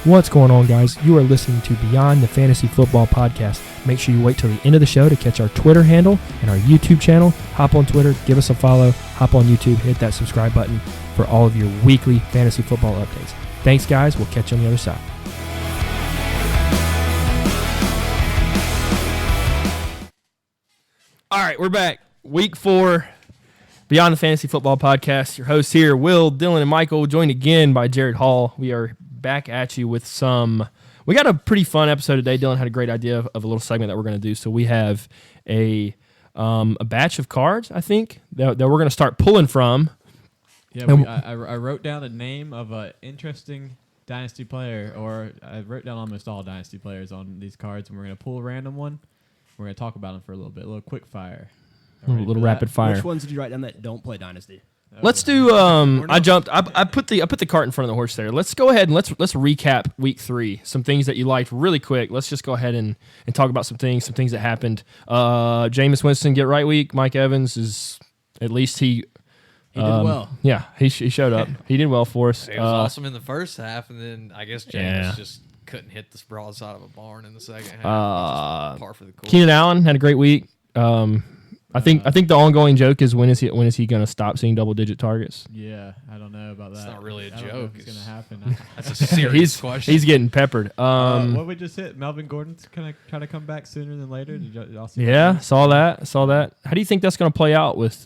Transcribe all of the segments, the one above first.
What's going on, guys? You are listening to Beyond the Fantasy Football Podcast. Make sure you wait till the end of the show to catch our Twitter handle and our YouTube channel. Hop on Twitter, give us a follow, hop on YouTube, hit that subscribe button for all of your weekly fantasy football updates. Thanks, guys. We'll catch you on the other side. All right, we're back. Week 4, Beyond the Fantasy Football Podcast. Your hosts here, Will, Dylan, and Michael, joined again by Jared Hall. We are back at you with we got a pretty fun episode today. Dylan had a great idea of a little segment that we're going to do. So we have a batch of cards, I think, that we're going to start pulling from. Yeah, I wrote down a name of an interesting Dynasty player, or I wrote down almost all Dynasty players on these cards, and we're going to pull a random one. We're going to talk about them for a little bit, a little quick fire. A little rapid fire. Which ones did you write down that don't play Dynasty? Let's do. I put the cart in front of the horse there. Let's go ahead and let's recap week 3. Some things that you liked really quick. Let's just go ahead and talk about some things that happened. Jameis Winston get right week. Mike Evans is at least he did well. Yeah, he showed up. He did well for us. It was awesome in the first half, and then I guess Jameis just couldn't hit the broadside of a barn in the second half. Par for the course. Keenan Allen had a great week. I think the ongoing joke is when is he going to stop seeing double-digit targets? Yeah, I don't know about that. It's not really a joke. I don't know if it's going to happen. That's a serious question. He's getting peppered. What we just hit, Melvin Gordon's going to try to come back sooner than later. Did y'all see that? Saw that. How do you think that's going to play out with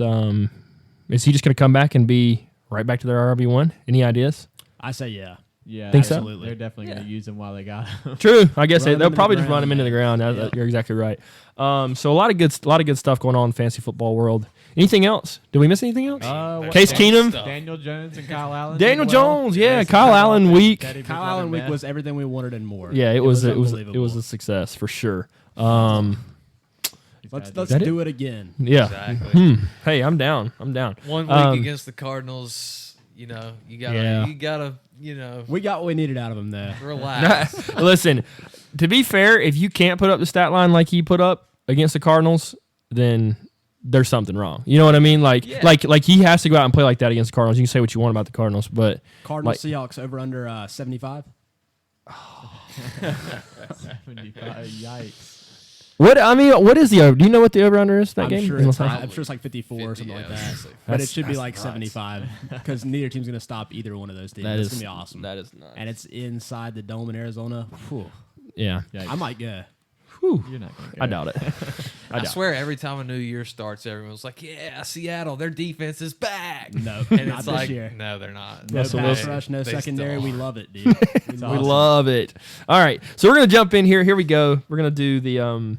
is he just going to come back and be right back to their RB1? Any ideas? I say yeah. Yeah, think so? absolutely. They're definitely going to use him while they got him. True. I guess they'll probably just ground, run him into the ground. Yeah. You're exactly right. So a lot of good stuff going on in the fantasy football world. Anything else? Did we miss anything else? Case Keenum, Daniel Jones, and Kyle Allen. Daniel Jones, yeah, Kyle Allen week. Kyle Allen week was everything we wanted and more. Yeah, it was unbelievable. a success for sure. Let's do it again. Yeah. Exactly. Hey, I'm down. 1 week against the Cardinals. You gotta. We got what we needed out of him there. Relax. Listen, to be fair, if you can't put up the stat line like he put up against the Cardinals, then there's something wrong. You know what I mean? Like he has to go out and play like that against the Cardinals. You can say what you want about the Cardinals, but Cardinals Seahawks over under 75. 75. Yikes. What is the over? Do you know what the over under is that game? Sure I'm sure it's like 54 or something like that. But it should be like nuts. 75 because neither team's going to stop either one of those teams. It's going to be awesome. That is nuts. And it's inside the dome in Arizona. Whew. Yeah. Yikes. I might go. Whew. You're not going to I doubt it. I swear every time a new year starts, everyone's like, yeah, Seattle, their defense is back. No, And not it's this like, year. no, they're not. No Russell pass Wilson. rush, no They secondary. still We are. love it, dude. We love it. All right, so we're gonna jump in here. Here we go. We're gonna do the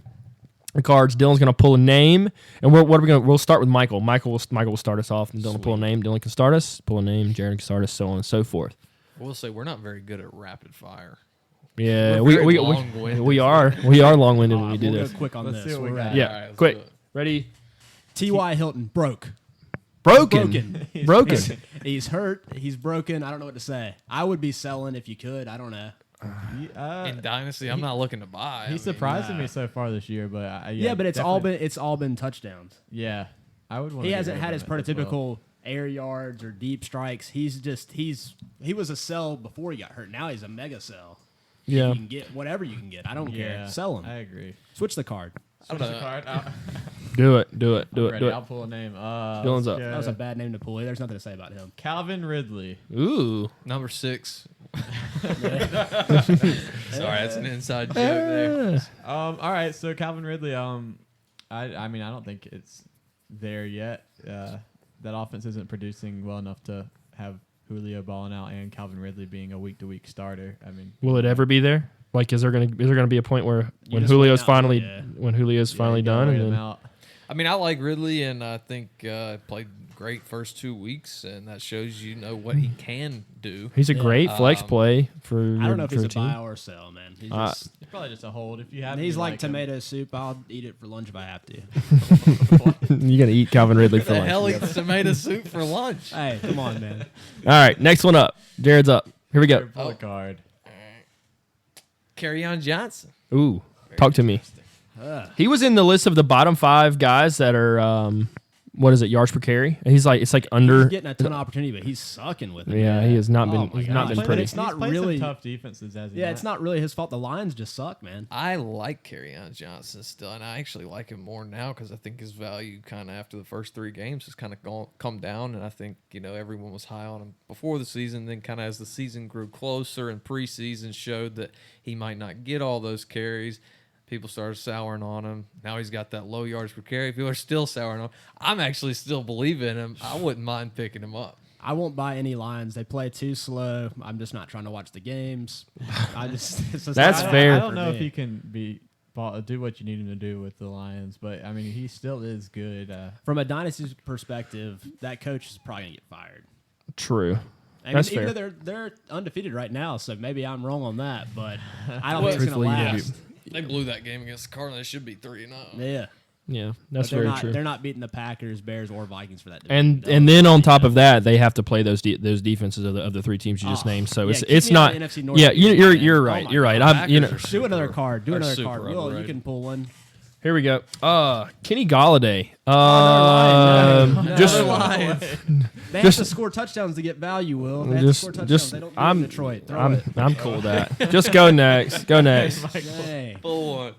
cards. Dylan's gonna pull a name, and we'll start with Michael. Michael will start us off, and Dylan will pull a name. Dylan can start us. Pull a name. Jared can start us. So on and so forth. We'll say we're not very good at rapid fire. Yeah, We're very we are long-winded when we do We'll this. go quick on Let's this. see what we We're got. ready. Yeah, All right, let's quick. do it. Ready? T.Y. Hilton broke. Broken. He's hurt. He's broken. I don't know what to say. I would be selling if you could. I don't know. In Dynasty, I'm not looking to buy. He's surprising me so far this year, but But it's all been touchdowns. Yeah, I would want. He hasn't had his prototypical air yards or deep strikes. He was a sell before he got hurt. Now he's a mega sell. Yeah. You can get whatever you can get. I don't care. Sell him. I agree. Switch the card. Switch the card. Do it. I'll pull a name. Dylan's up. That was a bad name to pull. There's nothing to say about him. Calvin Ridley. Ooh. Number 6. Sorry, that's an inside joke there. All right, so Calvin Ridley. I mean, I don't think it's there yet. That offense isn't producing well enough to have Julio balling out and Calvin Ridley being a week-to-week starter. I mean, Will it ever be there? Like, is there gonna be a point where when just Julio's wait out, finally yeah. done, wait and him then, out. I mean, I like Ridley, and I think played great first 2 weeks, and that shows what he can do. he's a great flex play for. I don't know if he's a team. buy or a sell, man. He's just, It's probably just a hold. If you have, he's you like him. tomato soup. I'll eat it for lunch if I have to. You gotta eat Calvin Ridley for The lunch. hell eats tomato soup for lunch? Hey, come on, man. All right, next one up. Jared's up. Here we go. Pull a card. Kerryon Johnson. Ooh, talk to me. He was in the list of the bottom 5 guys that are what is it, yards per carry? And he's like, it's like under. He's getting a ton of opportunity, but he's sucking with it. Yeah, man. he has not been. Oh my He's not gosh. been pretty. It's not He's played really some tough defenses as Yeah, it's not really his fault. The Lions just suck, man. I like Kerryon Johnson still, and I actually like him more now because I think his value kind of after the first 3 games has kind of come down, and I think everyone was high on him before the season. Then kind of as the season grew closer and preseason showed that he might not get all those carries, people started souring on him. Now he's got that low yards per carry. People are still souring on him. I'm actually still believing in him. I wouldn't mind picking him up. I won't buy any Lions. They play too slow. I'm just not trying to watch the games. That's fair. I don't know if he can do what you need him to do with the Lions, but I mean, he still is good. From a dynasty perspective, that coach is probably gonna get fired. True. I That's mean, fair. even though they're undefeated right now, so maybe I'm wrong on that, but I don't think it's gonna Truthfully, you do. last. They blew that game against the Cardinals. They should be 3-0. Yeah, Yeah, that's but very true. they're not beating the Packers, Bears, or Vikings for that. And division. and then on top of that, they have to play those defenses of the 3 teams you just named. So yeah, keep it's me not. out of the NFC North Yeah, division, you're man. right. Oh my You're right. God. I'm Do another card. Do Are another super card. Will, you overrated. can pull one. Here we go. Kenny Galladay. No. Just They have to score touchdowns to get value. Will they have to score touchdowns? They don't do it in Detroit. Throw it. I'm cool with that. Just go next. Go next. Hey, Boy.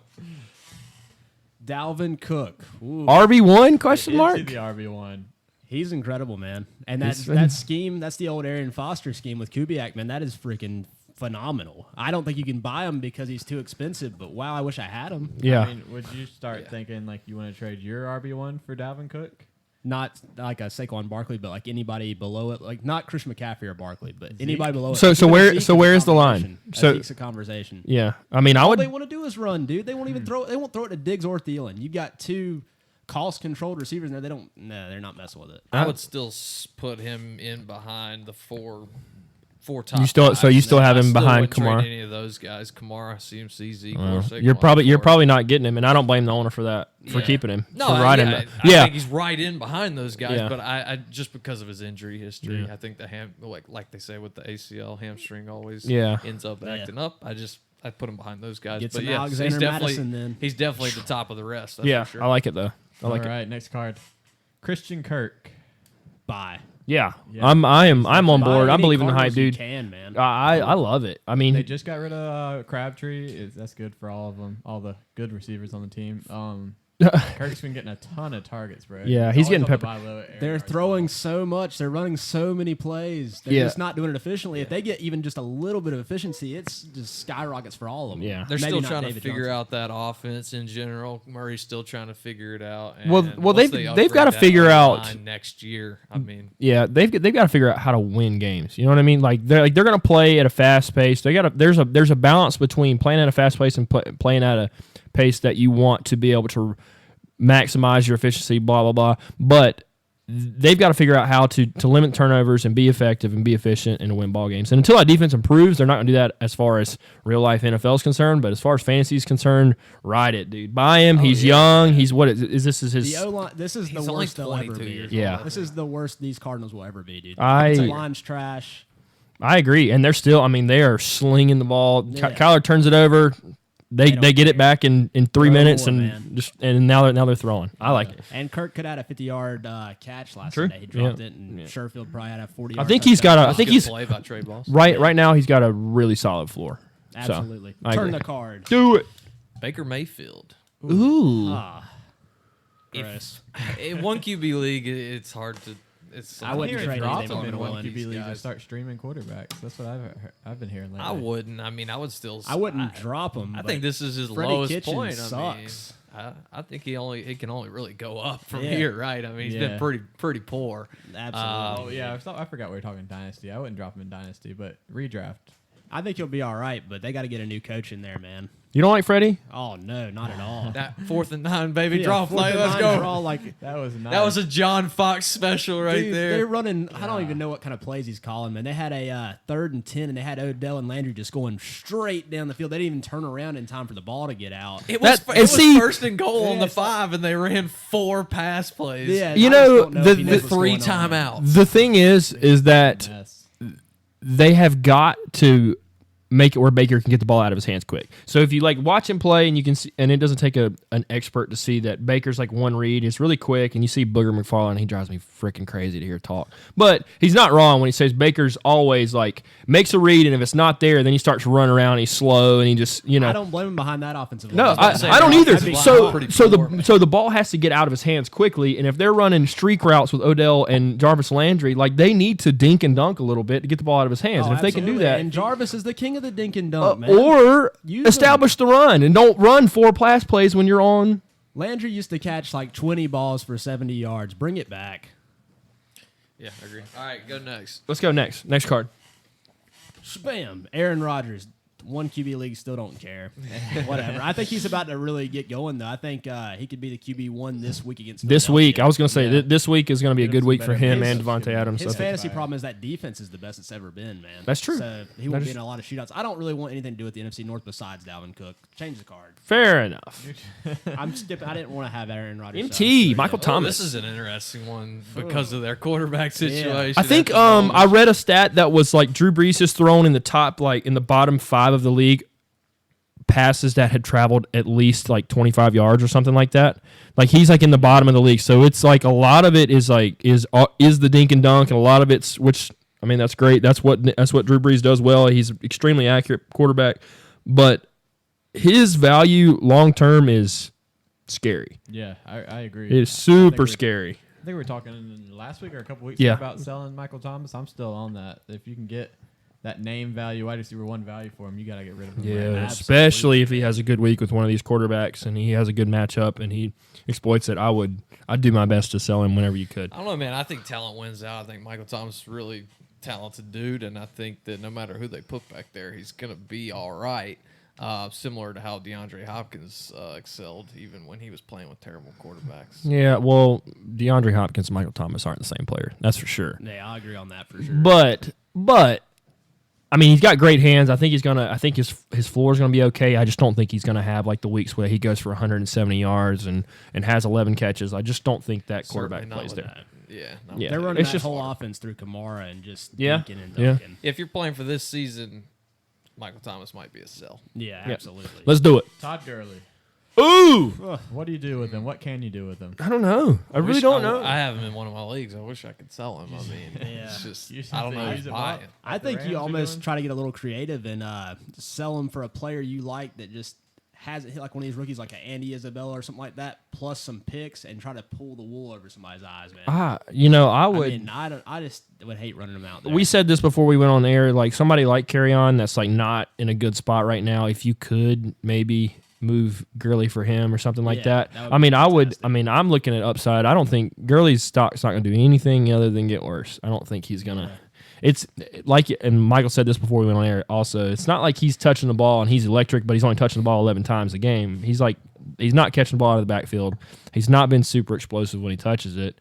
Dalvin Cook. Ooh, RB1 question mark? the RB1. he's incredible, man. And He's that been- scheme, that's the old Arian Foster scheme with Kubiak, man. That is freaking phenomenal. I don't think you can buy him because he's too expensive. But wow, I wish I had him. Yeah. I mean, would you start thinking like you want to trade your RB1 for Dalvin Cook? Not like a Saquon Barkley, but like anybody below it, like not Christian McCaffrey or Barkley, but anybody below it. So Even where- Zeke so is a where is the line? conversation. So- Zeke's a conversation. Yeah. I mean, I All would. they want to do is run, dude. They won't even throw. They won't throw it to Diggs or Thielen. You got 2 cost-controlled receivers in there. They don't. No, they're not messing with it. I would still put him in behind the four top. You still- guys, so you and still then have I him still behind wouldn't trade Kamara? Any of those guys, Kamara, CMC, Zeke, or You're Saquon probably for it. not getting him, and I don't blame the owner for that for Yeah. keeping him. No, for riding I him. think he's right in behind those guys, Yeah. but I just because of his injury history, Yeah. I think the like they say with the ACL hamstring always Yeah. ends up acting up. I put him behind those guys. Get but some yeah, Alexander he's definitely Madison then. he's definitely the top of the rest. That's Yeah, for sure. I like it though. I like All it. right, next card. Christian Kirk. Bye. Yeah, Yeah. I'm I'm on Buy board. I any believe in the hype, Cardinals you dude. Can man. I love it. I They mean, just got rid of Crabtree. That's good for all of them, all the good receivers on the team. Kirk's been getting a ton of targets, bro. Yeah, he's always getting on the peppered. buy low at Aaron They're Rodgers. throwing so much. They're running so many plays. They're Yeah. just not doing it efficiently. If they get even just a little bit of efficiency, it's just skyrockets for all of them. Yeah. They're Maybe still not trying to David figure Johnson. out that offense in general. Murray's still trying to figure it out. And Well, once they've they gotta upgrade that figure out- O-line next year. I mean, yeah, they've got to figure out how to win games. You know what I mean? They're going to play at a fast pace. There's a balance between playing at a fast pace and playing at a pace that you want to be able to maximize your efficiency. Blah blah blah. But they've got to figure out how to limit turnovers and be effective and be efficient and to win ball games. And until that defense improves, they're not going to do that as far as real life NFL is concerned. But as far as fantasy is concerned, ride it, dude. Buy him. He's young. He's what is this is his. The O-line, this is the He's only worst they'll ever 22 be. years Yeah. This is the worst these Cardinals will ever be, dude. I- The line's trash. I agree, and they're still. I mean, they are slinging the ball. Yeah. Kyler turns it over. They don't get it care. back in 3 Throw minutes, more, and man. now they're throwing. I like it. And Kirk could have had a 50-yard catch last True. Sunday. He dropped Yeah. it, and Yeah. Sherfield probably had a 40. I think he's got a. I that's think good he's play by Trey Boss. right now. He's got a really solid floor. So, Absolutely. I Turn agree. the card. Do it. Baker Mayfield. Ooh. Ah, gross. In one QB league, it's hard to. It's I wouldn't Here, trade drop anything him on in one one. QB league and guys. start streaming quarterbacks. That's what I've been hearing lately. I wouldn't. I mean, I would still. I wouldn't drop him. I but think this is his Freddie lowest Kitchens point. sucks. I think he can only really go up from Yeah. here, right? I mean, he's Yeah. been pretty poor. Absolutely. Oh yeah, I forgot we were talking Dynasty. I wouldn't drop him in Dynasty, but redraft. I think he'll be all right, but they got to get a new coach in there, man. You don't like Freddie? Oh no, not at all. That 4th and 9, baby, Yeah, draw fourth play. and Let's nine go. draw, like, That was nice. That was a John Fox special right dude, there. they're running. I don't even know what kind of plays he's calling, man. They had a 3rd and 10, and they had Odell and Landry just going straight down the field. They didn't even turn around in time for the ball to get out. It was, That- it was and see- 1st and goal on Yeah, the it's 5, and they ran 4 pass plays. Yeah, You I know, just don't know if he the knows what's 3 going on. timeouts. The thing is that Mess. they have got to make it where Baker can get the ball out of his hands quick. So if you like watch him play and you can see, and it doesn't take an expert to see that Baker's like one read, it's really quick, and you see Booger McFarland, he drives me freaking crazy to hear talk. But he's not wrong when he says Baker's always like makes a read, and if it's not there, then he starts to run around, he's slow, and he just, I don't blame him behind that offensive line. No, I don't either. So the ball has to get out of his hands quickly, and if they're running streak routes with Odell and Jarvis Landry, like they need to dink and dunk a little bit to get the ball out of his hands. And if they can do that, and Jarvis is the king of the dink and dunk, man. or Use establish the run and don't run 4 pass plays when you're on. Landry used to catch like 20 balls for 70 yards. Bring it back. Yeah, I agree. All right, go next. Let's go next. Next card. Bam. Aaron Rodgers. 1 QB league, still don't care. Whatever. I think he's about to really get going, though. I think he could be the QB1 this week against This Philadelphia. week, I was going to say this week is going to be a good week for him and better Devontae Adams. His So. fantasy problem is that defense is the best it's ever been, man. That's true. So he won't be in a lot of shootouts. I don't really want anything to do with the NFC North besides Dalvin Cook. Change the card. Fair enough. I'm skipping. I didn't want to have Aaron Rodgers. MT, Michael Oh, Thomas. this is an interesting one because of their quarterback situation. I think at the moment. I read a stat that was like Drew Brees is thrown in the top, like in the bottom 5 of the league, passes that had traveled at least like 25 yards or something like that. Like he's like in the bottom of the league. So it's like a lot of it is like is the dink and dunk, and a lot of it's, which I mean that's great. That's what Drew Brees does well. He's an extremely accurate quarterback, but his value long term is scary. Yeah, I agree. It is super scary. I think we were talking last week or a couple weeks Yeah. ago about selling Michael Thomas. I'm still on that. If you can get that name value, wide receiver 1 value for him, you got to get rid of him. Yeah, right now. especially if he has a good week with one of these quarterbacks and he has a good matchup and he exploits it. I'd do my best to sell him whenever you could. I don't know, man. I think talent wins out. I think Michael Thomas is a really talented dude, and I think that no matter who they put back there, he's going to be all right. Similar to how DeAndre Hopkins excelled even when he was playing with terrible quarterbacks. Yeah, well, DeAndre Hopkins and Michael Thomas aren't the same player. That's for sure. Yeah, I agree on that for sure. But I mean, he's got great hands. I think his floor is gonna be okay. I just don't think he's gonna have like the weeks where he goes for 170 yards and has 11 catches. I just don't think that quarterback Certainly not plays with there. that. Yeah, no. Yeah. They're running It's that just whole offense through Kamara and just Yeah, dinking and yeah. dunking. If you're playing for this season, Michael Thomas might be a sell. Yeah, Yeah. absolutely. Let's do it. Todd Gurley. Ooh, What do you do with him? What can you do with him? I don't know. I really don't know. I have him in one of my leagues. I wish I could sell him. I mean, Yeah. it's just You I don't know think who's use him buying. up? I Like the think Rams you are almost doing? try to get a little creative and sell him for a player you like that just hasn't hit like one of these rookies like an Andy Isabella or something like that, plus some picks and try to pull the wool over somebody's eyes, man. I would. I mean, I just would hate running him out there. We said this before we went on the air. Like somebody like Carry On that's like not in a good spot right now. If you could maybe move Gurley for him or something like Yeah, that. that would I be mean, fantastic. I'm looking at upside. I don't think Gurley's stock's not going to do anything other than get worse. I don't think he's going to. It's like, and Michael said this before we went on air also, it's not like he's touching the ball and he's electric, but he's only touching the ball 11 times a game. He's not catching the ball out of the backfield. He's not been super explosive when he touches it.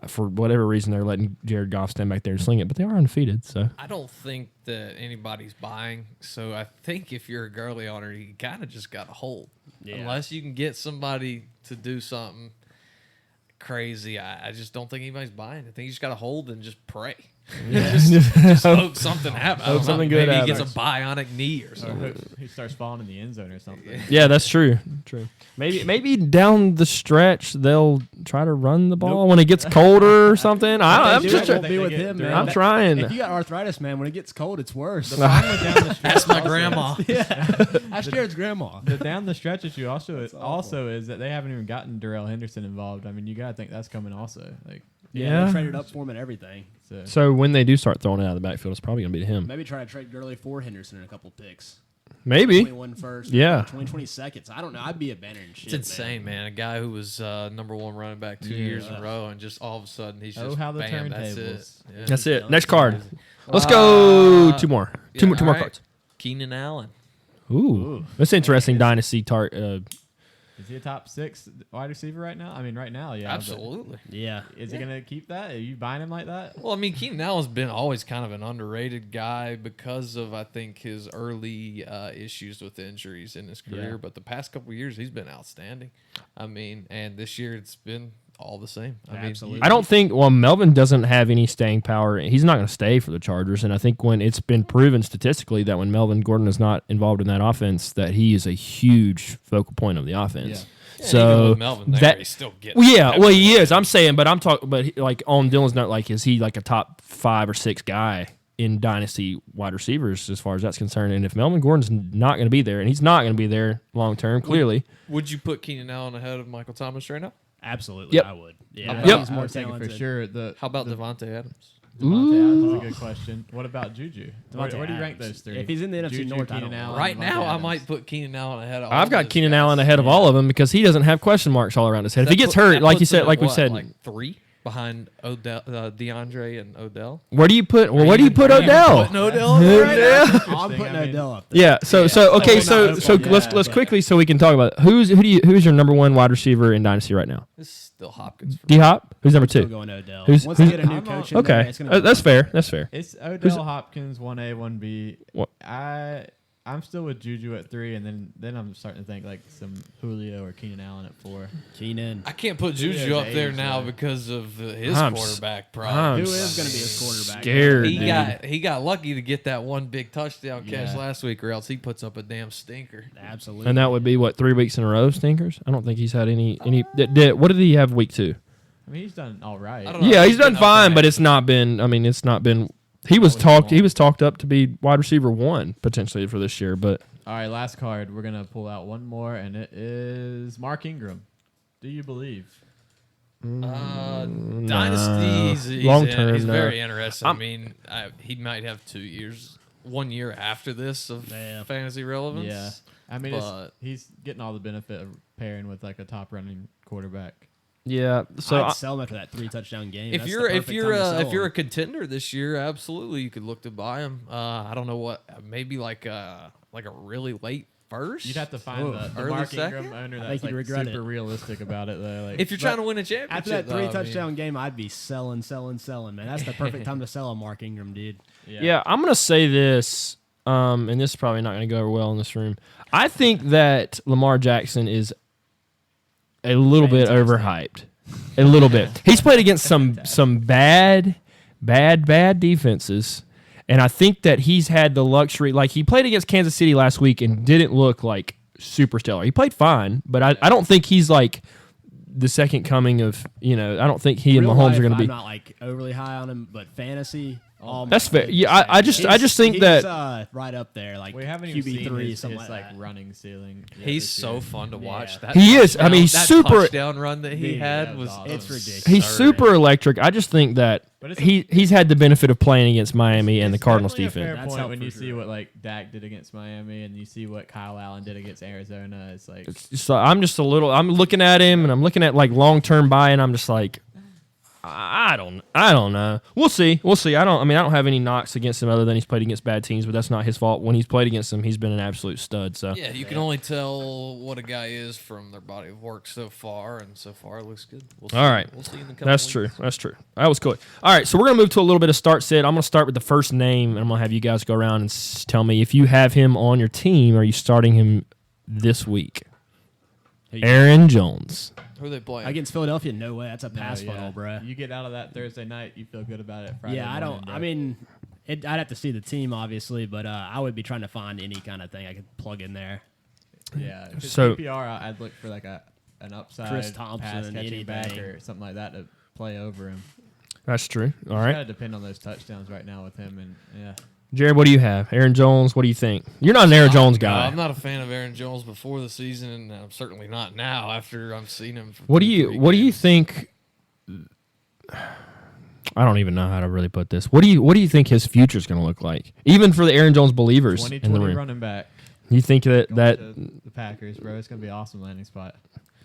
For whatever reason, they're letting Jared Goff stand back there and sling it, but they are undefeated. So I don't think that anybody's buying. So I think if you're a Gurley owner, you kind of just got to hold. Yeah. Unless you can get somebody to do something crazy, I just don't think anybody's buying. I think you just got to hold and just pray. just hope something happens. Hope something good Maybe he gets happens. a bionic knee or Or something. he starts falling in the end zone or something. yeah, that's true. True. Maybe down the stretch they'll try to run the ball when it gets colder or something. I'm They just do it, try- be with him, man. I'm trying. If you got arthritis, man, when it gets cold, it's worse. The problem with down the stretch That's my also- grandma. Ask Jared's grandma. The down the stretch issue also is that they haven't even gotten Darrell Henderson involved. I mean, you gotta think that's coming also. Like, Yeah, they traded up for him and everything. so So when they do start throwing it out of the backfield, it's probably going to be to him. Maybe try to trade Gurley for Henderson in a couple picks. Maybe. 21 first. Yeah. 20 seconds. I don't know. I'd be abandoning shit. It's insane, man. A guy who was number one running back 2 years in a row, and just all of a sudden he's just how the bam, that's turntables. it. Yeah. That's it. Next card. Let's go. Two more. Yeah, Two more all right. cards. Keenan Allen. Ooh. That's interesting dynasty is he a top 6 wide receiver right now? I mean, right now, yeah. but Absolutely. Yeah. Is he gonna keep that? Are you buying him like that? Well, I mean, Keenan Allen's been always kind of an underrated guy because of, I think, his early issues with injuries in his career. Yeah. But the past couple of years, he's been outstanding. I mean, and this year it's been all the same. Absolutely. I don't think. Well, Melvin doesn't have any staying power. He's not going to stay for the Chargers, and I think when it's been proven statistically that when Melvin Gordon is not involved in that offense, that he is a huge focal point of the offense. Yeah, So even with Melvin there, he's still getting. well, yeah, well, he is. I'm saying, but I'm talking, like on Dylan's note, like is he like a top 5 or 6 guy in Dynasty wide receivers as far as that's concerned? And if Melvin Gordon's not going to be there, and he's not going to be there long term, clearly, Would you put Keenan Allen ahead of Michael Thomas right now? Absolutely, Yep. I would. Yeah, Yep. he's I more was thinking for talented. sure. How about Devontae Adams? Devontae Adams is a good question. What about Juju? Where do you rank Adams. those three? If he's in the NFC Juju, North, I Keenan don't Allen, know. Right Devontae now, I Adams. might put Keenan Allen ahead of all I've got those Keenan guys. Allen ahead of all of them because he doesn't have question marks all around his head. If he gets That hurt, like you puts him said, at like we what, said, like 3 behind Odell, DeAndre and Odell. where do you put? Well, where do you put Odell? Putting Odell in there right now? I'm Interesting. putting I mean, Odell up there. Yeah. So okay. Well, So not so Odell, let's but- quickly so we can talk about it. Who's your number 1 wide receiver in Dynasty right now? It's still Hopkins. For D Hop. Who's number Still 2? going Odell. Who's- Once who's- they get a new I'm coach on- in there, Okay, it's gonna be that's fair. That's fair. It's Who's- Odell Hopkins, 1A, 1B. What? I'm still with Juju at 3, and then I'm starting to think like some Julio or Keenan Allen at 4. Keenan. I can't put Julio's Juju up there age, now though. because of his I'm quarterback I'm problem. Who is going to be his quarterback? Scared. He dude. got lucky to get that one big touchdown catch Yeah. last week, or else he puts up a damn stinker. Absolutely. And that would be what 3 weeks in a row stinkers. I don't think he's had any. What did he have week 2? I mean, he's done all right. I don't know. Yeah, he's done been fine, okay. but it's not been. I mean, it's not been. He was talked up to be wide receiver 1 potentially for this year, but All right, last card. We're gonna pull out one more, and it is Mark Ingram. Do you believe? Dynasty Long term, he's no. very interesting. I I'm- mean, he might have 2 years, 1 year after this of Yeah. fantasy relevance. Yeah. I mean, But- he's getting all the benefit of pairing with like a top running quarterback. yeah. So I'd sell him after that 3 touchdown game. If That's you're the if perfect you're time to sell if you're a him. contender this year, absolutely you could look to buy him. I don't know what, maybe like a really late first. You'd have to find Ooh. the Early Mark second? Ingram owner I that's think you'd like regret super it. realistic about it though. Like, if you're trying to win a championship. after that 3 though, I mean, touchdown game, I'd be selling, man. That's the perfect time to sell a Mark Ingram, dude. yeah, I'm gonna say this, and this is probably not gonna go over well in this room. I think that Lamar Jackson is a little bit overhyped. A little bit. He's played against some bad defenses, and I think that he's had the luxury. Like he played against Kansas City last week and didn't look like super stellar. He played fine, but I don't think he's like the second coming of I don't think he and Real Mahomes life, are going to I'm be. not like overly high on him, but fantasy. Oh my That's fair. goodness, Yeah, man. I just think he's, that right up there, like we haven't even seen QB3, his something like like that. running ceiling. yet He's this so year. fun to watch. Yeah. That He is. I mean, he's that super- touchdown run that he Dude, had that was was awesome. It's ridiculous. He's Absurd. super electric. I just think that But it's he's had the benefit of playing against Miami and the It's Cardinals definitely a defense. fair That's point helped when for you sure. see what like Dak did against Miami and you see what Kyle Allen did against Arizona. It's like So I'm just a little. I'm looking at him and I'm looking at like long term buy, and I'm just like, I don't know. We'll see. I don't have any knocks against him other than he's played against bad teams, but that's not his fault. When he's played against them, he's been an absolute stud. So Yeah, you can only tell what a guy is from their body of work so far, and so far it looks good. We'll see. All right. We'll see in the couple That's weeks. true. That's true. That was cool. All right, so we're gonna move to a little bit of start sit. I'm gonna start with the first name, and I'm gonna have you guys go around and tell me if you have him on your team. Are you starting him this week? Aaron Jones. Who are they playing? Against Philadelphia, no way. That's a no, pass yeah. funnel, bruh. You get out of that Thursday night, you feel good about it. Friday Yeah, I morning, don't. bro. I mean, I'd have to see the team, obviously, but I would be trying to find any kind of thing I could plug in there. yeah. If it's So- PPR, I'd look for like an upside Chris Thompson, pass catching back anything. or something like that to play over him. That's true. All It's right, gotta depend on those touchdowns right now with him, and yeah. Jared, what do you have? Aaron Jones. What do you think? You're not an Aaron Jones guy. I'm not a fan of Aaron Jones before the season, and I'm certainly not now after I've seen him. For What do 2-3 you games. think? I don't even know how to really put this. What do you think his future is going to look like? Even for the Aaron Jones believers in the 2020 room. running back. You think that Going to the Packers, bro. It's gonna be an awesome landing spot.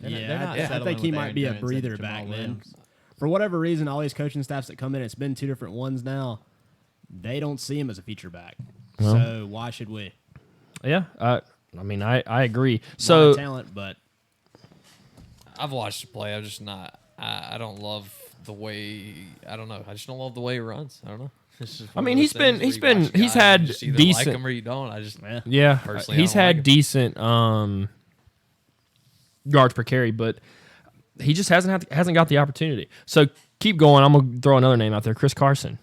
They're not I settling think he with might Aaron be a Jones and breather Jamal back, man. Williams. For whatever reason, all these coaching staffs that come in, it's been 2 different ones now. They don't see him as a feature back. Well. So why should we? yeah. I mean, I agree. A lot So of talent, but I've watched him play. I'm just not. I don't love the way. I don't know. I just don't love the way he runs. I don't know. It's just I one mean, of those he's been- things where he's you been- watch a he's guy and had you just either decent- like him or you don't. I just yeah, Personally, I he's don't like had him. decent yards per carry, but he just hasn't got the opportunity. So keep going. I'm gonna throw another name out there, Chris Carson,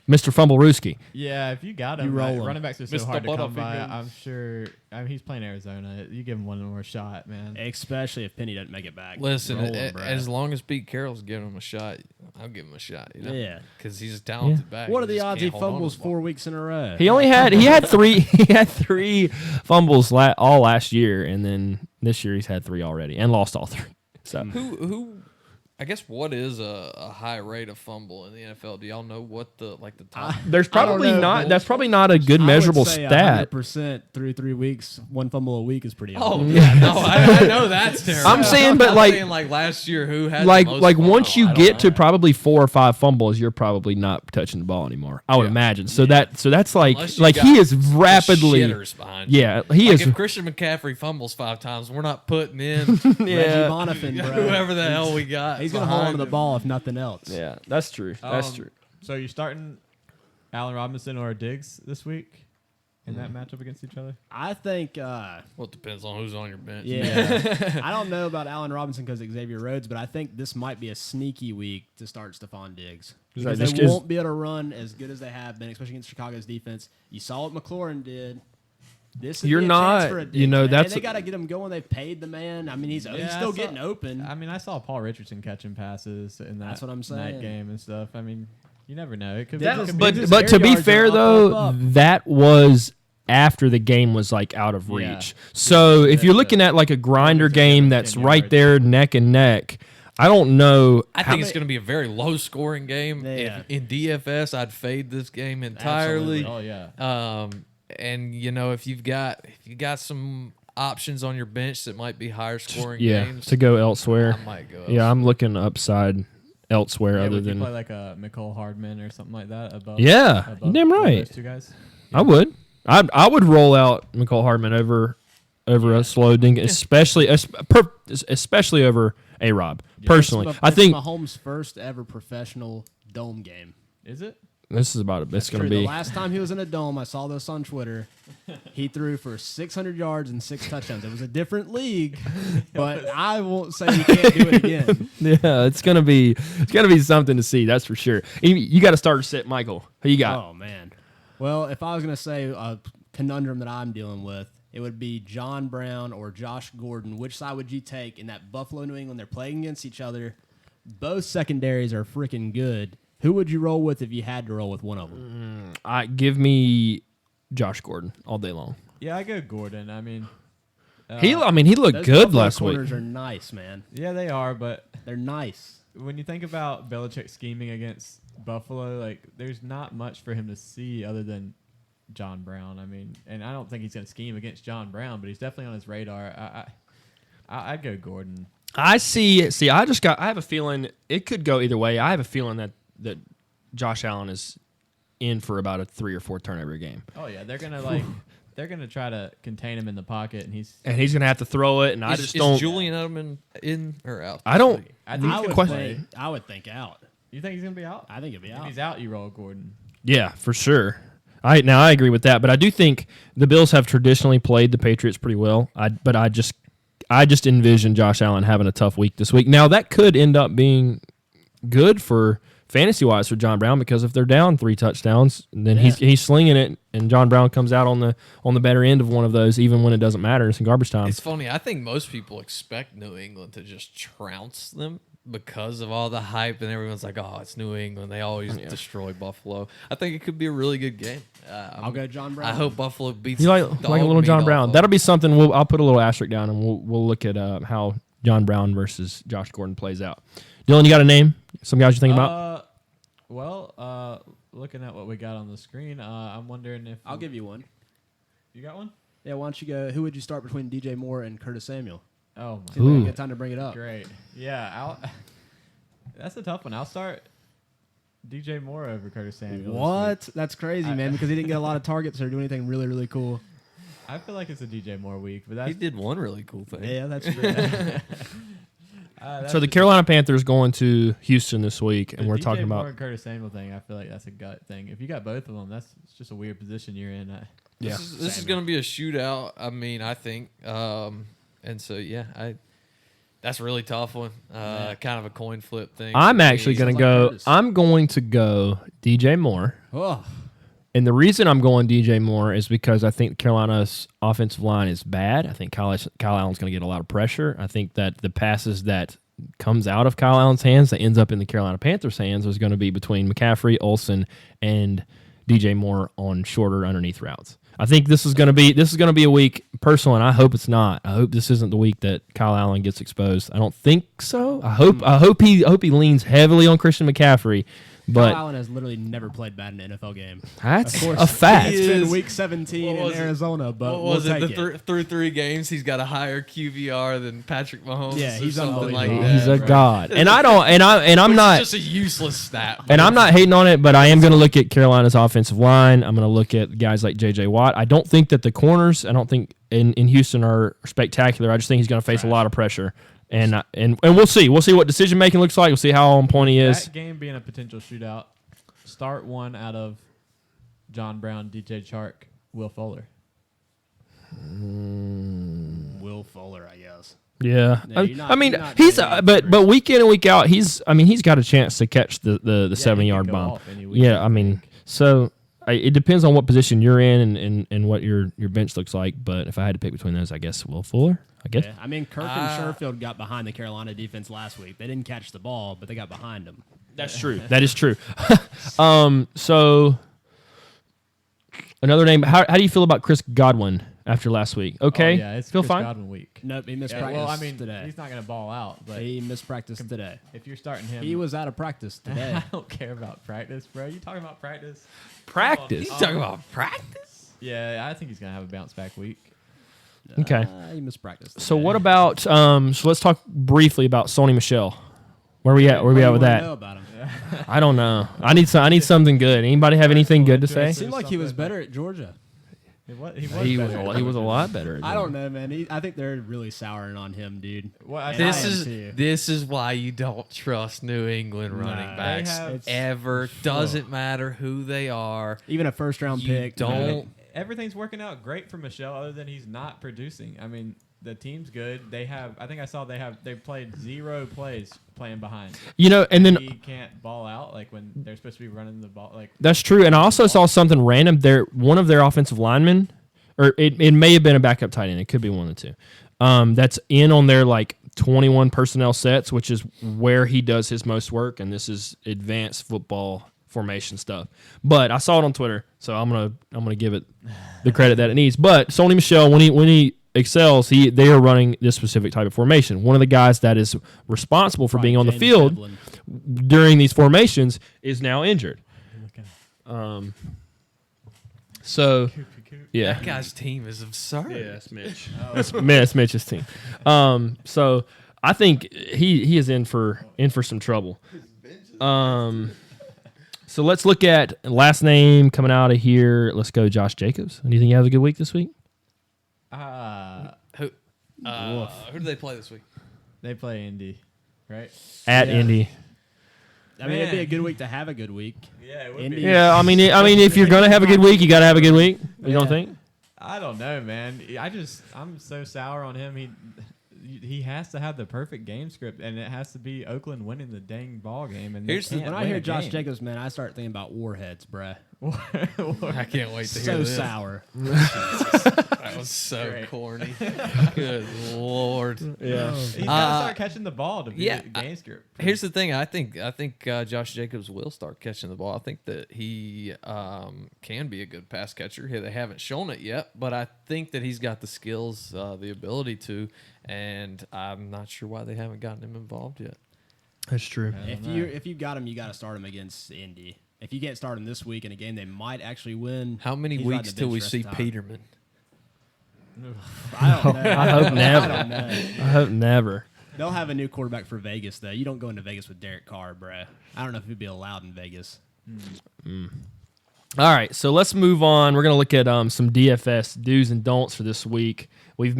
Mr. Fumblerooski. Yeah, if you got him, You roll like, him. running backs are so Mr. hard to come by. Butterfield. I'm sure. I mean, he's playing Arizona. You give him one more shot, man. Especially if Penny doesn't make it back. Listen, Roll him, Brad. as long as Pete Carroll's giving him a shot, I'll give him a shot. You know? Yeah. because he's a talented back. What are the just odds he can't hold on to fumbles the ball. 4 weeks in a row? He had three fumbles all last year, and then this year he's had 3 already and lost all 3. So Who? I guess what is a high rate of fumble in the NFL? Do y'all know what the top? there's I don't probably know, not. Bull. That's probably not a good measurable stat. 100% through 3 weeks, 1 fumble a week is pretty high. Oh yeah, no, I know that's terrible. I'm saying, but like last year, who had like the most like fumble? once I you don't get know. to probably 4 or 5 fumbles, you're probably not touching the ball anymore. I would Yeah. imagine. So that's like Unless you he got is the rapidly. shitters behind you. Yeah, he Like is. if Christian McCaffrey fumbles 5 times, we're not putting in Reggie Yeah, Bonifant, bro. whoever the hell we got. He's going to hold on behind to the him. ball if nothing else. yeah, that's true. That's true. So you're starting Allen Robinson or Diggs this week in that matchup against each other? I think, Well, it depends on who's on your bench. yeah. I don't know about Allen Robinson because of Xavier Rhodes, but I think this might be a sneaky week to start Stephon Diggs. Is Because that just they 'cause- won't be able to run as good as they have been, especially against Chicago's defense. You saw what McLaurin did. This would You're be a not- chance for a Diggs, you know, man. that's- And they got to get him going. They've paid the man. I mean, he's Yeah, still I saw- getting open. I mean, I saw Paul Richardson catching passes in that That's what I'm night saying. game and stuff. I mean, you never know. It could That be. was- it could but- be his But air to be yards are fair up, though, up. that was after the game was like out of reach. Yeah. So if you're Yeah. looking at like a grinder It's a game difference that's in right yards. there neck and neck, I don't know. I how- think it's going to be a very low scoring game. Yeah. In DFS, I'd fade this game entirely. Oh yeah. And you know, if you got some options on your bench that might be higher scoring yeah, games, to go elsewhere. I might go. Yeah, I'm looking upside elsewhere Yeah, other would you than play like a Nicole Hardman or something like that above? Yeah, above you're damn one of right. Those two guys. I would. I would roll out McCole Hardman over a slow dink, especially over A-Rob. Personally, It's I think Mahomes' first ever professional dome game. Is it? this is about it. It's going to The be. last time he was in a dome, I saw this on Twitter. He threw for 600 yards and 6 touchdowns. It was a different league, but I won't say he can't do it again. Yeah, it's gonna be something to see. That's for sure. You got to start sit, Michael. Who you got? Oh man. Well, if I was gonna say a conundrum that I'm dealing with, it would be John Brown or Josh Gordon. Which side would you take in that Buffalo New England? They're playing against each other. Both secondaries are freaking good. Who would you roll with if you had to roll with one of them? Give me Josh Gordon all day long. Yeah, I go Gordon. I mean, He looked Those good Buffalo last week. corners are nice, man. yeah, they are. But They're nice. when you think about Belichick scheming against Buffalo, like there's not much for him to see other than John Brown. I mean, and I don't think he's going to scheme against John Brown, but he's definitely on his radar. I'd go Gordon. I see. I have a feeling it could go either way. I have a feeling that Josh Allen is in for about a 3 or 4 turnover game, Oh yeah, they're gonna they're gonna try to contain him in the pocket, and he's. and he's gonna have to throw it. And I just is don't. Julian Edelman in or out? I don't. I think I he's would gonna play. play. I would think out. You think he's gonna be out? I think it'd be If out. he's out, you roll Gordon. Yeah, for sure. I agree with that, but I do think the Bills have traditionally played the Patriots pretty well. I just envision Josh Allen having a tough week this week. Now that could end up being good for fantasy wise for John Brown, because if they're down 3 touchdowns, then he's slinging it, and John Brown comes out on the better end of one of those, even when it doesn't matter. It's in garbage time. It's funny. I think most people expect New England to just trounce them because of all the hype, and everyone's like, "Oh, it's New England. They always destroy Buffalo." I think it could be a really good game. I'll go John Brown. I hope Buffalo beats. You like a dog little meat John off Brown? of- That'll be something. I'll put a little asterisk down, and we'll look at how John Brown versus Josh Gordon plays out. Dylan, you got a name? Some guys you think about? Looking at what we got on the screen, I'm wondering if I'll give you one. you got one. Yeah, why don't you go? Who would you start between DJ Moore and Curtis Samuel? Oh See my, if we Ooh. can get time to bring it up. great. Yeah, that's a tough one. I'll start DJ Moore over Curtis Samuel. this What? That's crazy, I- man, because he didn't get a lot of targets or do anything really, really cool. week. I feel like it's a DJ Moore week, but He that's did one really cool thing. Yeah, that's true. that's So the just- Carolina Panthers going to Houston this week, and the we're DJ talking Moore about and Curtis Samuel thing. I feel like that's a gut thing. If you got both of them, it's just a weird position you're in. Yeah. This is going to be a shootout. I mean, I think, and so yeah, That's a really tough one. Kind of a coin flip thing. I'm actually going to go. Curtis. I'm going to go DJ Moore. Oh, And the reason I'm going DJ Moore is because I think Carolina's offensive line is bad. I think Kyle Allen's going to get a lot of pressure. I think that the passes that comes out of Kyle Allen's hands that ends up in the Carolina Panthers' hands is going to be between McCaffrey, Olsen, and DJ Moore on shorter underneath routes. I think this is going to be a week, personally, and I hope it's not. I hope this isn't the week that Kyle Allen gets exposed. I don't think so. I hope he leans heavily on Christian McCaffrey. But Kyle Allen has literally never played bad in an NFL game. that's Of course, a fact. It's He been is- week 17 what in was it? Arizona, but What we'll was it? take The through 3 games, he's got a higher QVR than Patrick Mahomes. Yeah, or he's something like unbelievable. that. He's a bro. god, and I'm Which not. is just a useless stat. And I'm not hating on it, but I am going to look at Carolina's offensive line. I'm going to look at guys like J.J. Watt. I don't think that the corners, I don't think in Houston are spectacular. I just think he's going to face a lot of pressure. And we'll see. We'll see what decision making looks like. We'll see how on point he is. That game being a potential shootout, start one out of John Brown, DJ Chark, Will Fuller. Will Fuller, I guess. Yeah, Yeah, you're not- I mean, you're not he's getting but week in and week out, he's got a chance to catch the he 7-yard can go bomb. off any week. Yeah, I mean, so it depends on what position you're in and what your bench looks like. But if I had to pick between those, I guess Will Fuller. I guess. Yeah, I mean, Kirk and Sherfield got behind the Carolina defense last week. They didn't catch the ball, but they got behind them. That's true. That is true. So another name. How do you feel about Chris Godwin after last week? Okay, Oh, yeah, it's feel Chris fine. Godwin week. Nope, he missed Yeah, practice well, I mean, today. he's not going to ball out, but He missed practice today. if you're starting him, He was out of practice today. I don't care about practice, bro. You talking about practice? Practice. You talking about practice? Yeah, I think he's going to have a bounce back week. Okay. He missed practice today. So what about? So let's talk briefly about Sony Michel. Where we at? Where we What at do with you wanna that? know about him? I don't know. I need something good. Anybody have anything good to say? It seemed like he was better at Georgia. He was better. He was a lot better. I don't know, man. I think they're really souring on him, dude. Well, I And think I This am too. this is why you don't trust New England running No. backs They have- ever. Doesn't matter who they are. Even a first-round You pick. don't. everything's working out great for Michelle, other than he's not producing. I mean, the team's good. They have. I think I saw they played 0 plays playing behind. And then He can't ball out like when they're supposed to be running the ball. Like that's true. And I also saw something random. One of their offensive linemen, or it may have been a backup tight end. It could be one of the two. That's in on their 21 personnel sets, which is where he does his most work. And this is advanced football formation stuff. But I saw it on Twitter, so I'm gonna give it the credit that it needs. But Sony Michel, when he excels, they are running this specific type of formation. One of the guys that is responsible for being on the James field Devlin. during these formations is now injured. So yeah. That guy's team is absurd. Yeah, that's Mitch. That's Mitch's team. So I think he is in for some trouble. So let's look at last name coming out of here. Let's go, Josh Jacobs. Do you think he has a good week this week? Who do they play this week? they play Indy, right? At Yeah. Indy. I mean, it'd be Man. a good week to have a good week. Yeah, it Indy. Yeah, I mean, if you're gonna have a good week, you gotta have a good week. You don't think? I don't know, man. I'm so sour on him. He has to have the perfect game script, and it has to be Oakland winning the dang ball game. And Here's the- When I hear Josh Jacobs, man, I start thinking about Warheads, bruh. I can't wait to hear So this. sour. That was so Great. corny. Good lord. Yeah. he's got to start catching the ball to be yeah, the game script. Here's the thing. I think Josh Jacobs will start catching the ball. I think that he can be a good pass catcher. They haven't shown it yet, but I think that he's got the skills, the ability to, and I'm not sure why they haven't gotten him involved yet. That's true. If you got him, you got to start him against Indy. If you can't start him this week in a game they might actually win. How many he's riding weeks the till bench we the rest see of the time. Peterman? I don't know. I hope never. I don't know. I hope never. They'll have a new quarterback for Vegas, though. You don't go into Vegas with Derek Carr, bruh. I don't know if he'd be allowed in Vegas. All right, so let's move on. We're going to look at some DFS do's and don'ts for this week. We've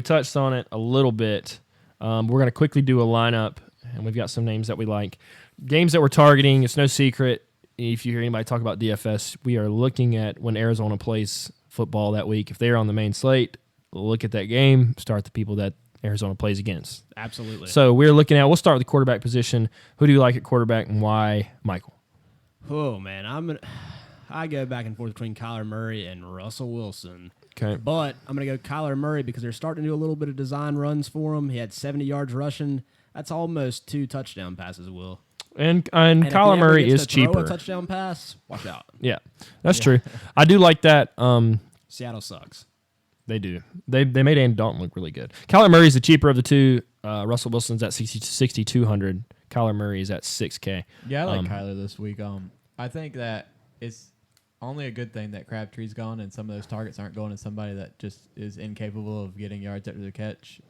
touched on it a little bit. We're going to quickly do a lineup, and we've got some names that we like. Games that we're targeting, it's no secret. If you hear anybody talk about DFS, we are looking at when Arizona plays football that week. If they're on the main slate, look at that game, start the people that Arizona plays against. Absolutely. So we're looking at, we'll start with the quarterback position. Who do you like at quarterback and why, Michael? Oh, man. I go back and forth between Kyler Murray and Russell Wilson. Okay. But I'm going to go Kyler Murray because they're starting to do a little bit of design runs for him. He had 70 yards rushing. That's almost 2 touchdown passes, Will. And And if he Kyler ever Murray gets is to throw cheaper. a touchdown pass, watch out. Yeah, that's true. I do like that. Seattle sucks. They do. They made Andy Dalton look really good. Kyler Murray's the cheaper of the two. Russell Wilson's at 6,200. Kyler Murray is at $6K. Yeah, I like Kyler this week. I think that it's only a good thing that Crabtree's gone and some of those targets aren't going to somebody that just is incapable of getting yards after the catch.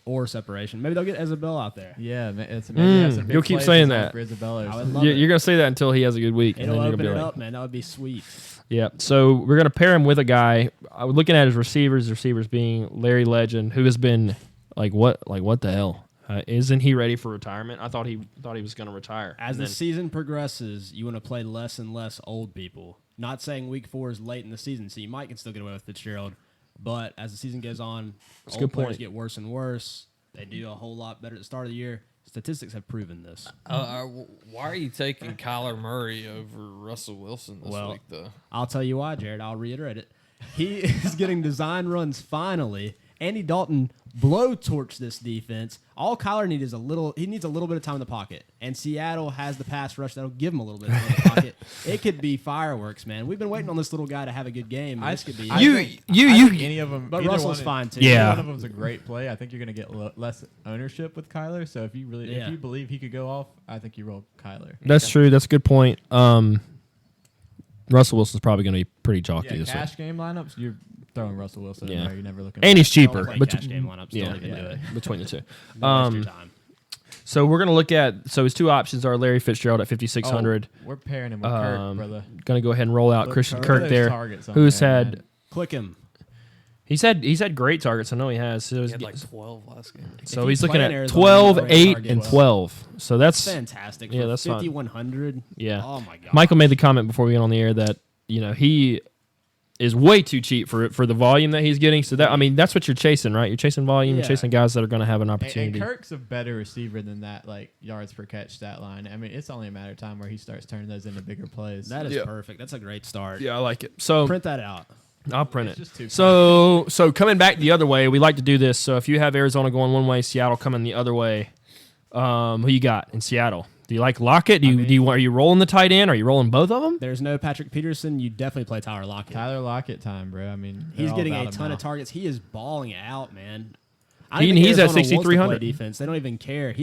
Or separation. Maybe they'll get Isabel out there. Yeah, it's maybe have some big You'll keep plays saying designed that. for Isabella. I Or would something. love it. You're gonna say that until he has a good week, and It'll then you're open gonna it be like, up, man. That would be sweet. yeah. So we're gonna pair him with a guy. I was looking at his receivers being Larry Legend, who has been like what the hell? Isn't he ready for retirement? I thought he was gonna retire. As And the then- season progresses, you want to play less and less old people. Not saying week 4 is late in the season, so you might can still get away with Fitzgerald. But as the season goes on, That's a old good players point. get worse and worse. They do a whole lot better at the start of the year. Statistics have proven this. Why are you taking Kyler Murray over Russell Wilson this Well, week, though? I'll tell you why, Jared. I'll reiterate it. He is getting design runs finally. Andy Dalton blowtorched this defense. All Kyler needs is he needs a little bit of time in the pocket. And Seattle has the pass rush that'll give him a little bit of time in the pocket. It could be fireworks, man. We've been waiting on this little guy to have a good game. This could be I You- think- you- I you- think any of them, But either Russell's one- fine, too. Yeah. Either one of them's a great play. I think you're going to get less ownership with Kyler. So if you Yeah. believe he could go off, I think you roll Kyler. That's true. That's a good point. Russell Wilson's probably gonna be pretty chalky Yeah, this week. cash game lineups, you're throwing Russell Wilson in Yeah. there. You're never looking. And he's Don't cheaper. play but cash game lineups. yeah, Don't even do it. between the two. Don't waste your time. So we're gonna look at. So his two options are Larry Fitzgerald at 5,600. We're pairing him with Kirk, brother. Gonna go ahead and roll out Look, Christian Kirk. Kirk Those there, targets on who's there, had man. Click him. he's had great targets. I know he has. So, He had like 12 last game. so If he's you looking play at in Arizona, 12, you already 8, target and 12. 12. So that's Fantastic. Yeah, For that's fine. 5,100. yeah. Oh, my God. Michael made the comment before we went on the air that he is way too cheap for the volume that he's getting. So that's what you're chasing, right? You're chasing volume. You're Yeah. chasing guys that are going to have an And opportunity. Kirk's a better receiver than that, like yards per catch stat line. I mean, it's only a matter of time where he starts turning those into bigger plays. That is Yeah. perfect. That's a great start. Yeah, I like it. So Print that out. I'll print It's it. just too So coming back the other way, we like to do this. So if you have Arizona going one way, Seattle coming the other way, who you got in Seattle? Do you like Lockett? Are you rolling the tight end? Are you rolling both of them? There's no Patrick Peterson. You definitely play Tyler Lockett. Tyler Lockett time, bro. I mean, He's they're all getting about a him ton now. of targets. He is balling out, man. I He- don't think he's at Arizona wants to play 6,300. defense. They don't even care.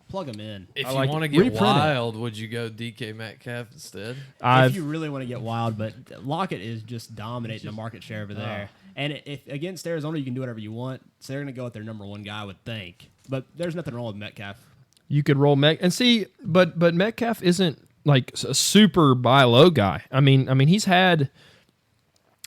Plug him in. If I you like want to it. get Reprint it. wild, would you go DK Metcalf instead? If you really want to get wild, but Lockett is just dominating the market share over there. And if against Arizona, you can do whatever you want. So they're going to go with their number one guy, I would think. But there's nothing wrong with Metcalf. You could roll and see, but Metcalf isn't like a super buy low guy. I mean he's had,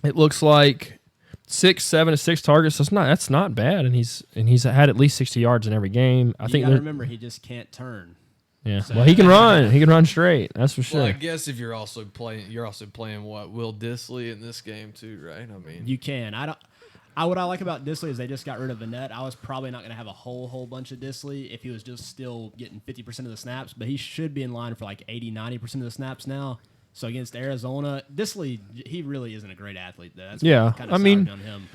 it looks like 7 to 6 targets. That's not bad, and he's had at least 60 yards in every game. I You think got to they're- remember, he just can't turn. yeah. Well, he can run. He can run straight. That's for sure. Well, I guess if you're also playing what Will Disley in this game too, right? I mean, You can. What I like about Disley is they just got rid of Vanette. I was probably not going to have a whole bunch of Disley if he was just still getting 50% of the snaps, but he should be in line for like 80-90% of the snaps now. So against Arizona, Disley, he really isn't a great athlete, though. That's Yeah, kind I of mean, on him.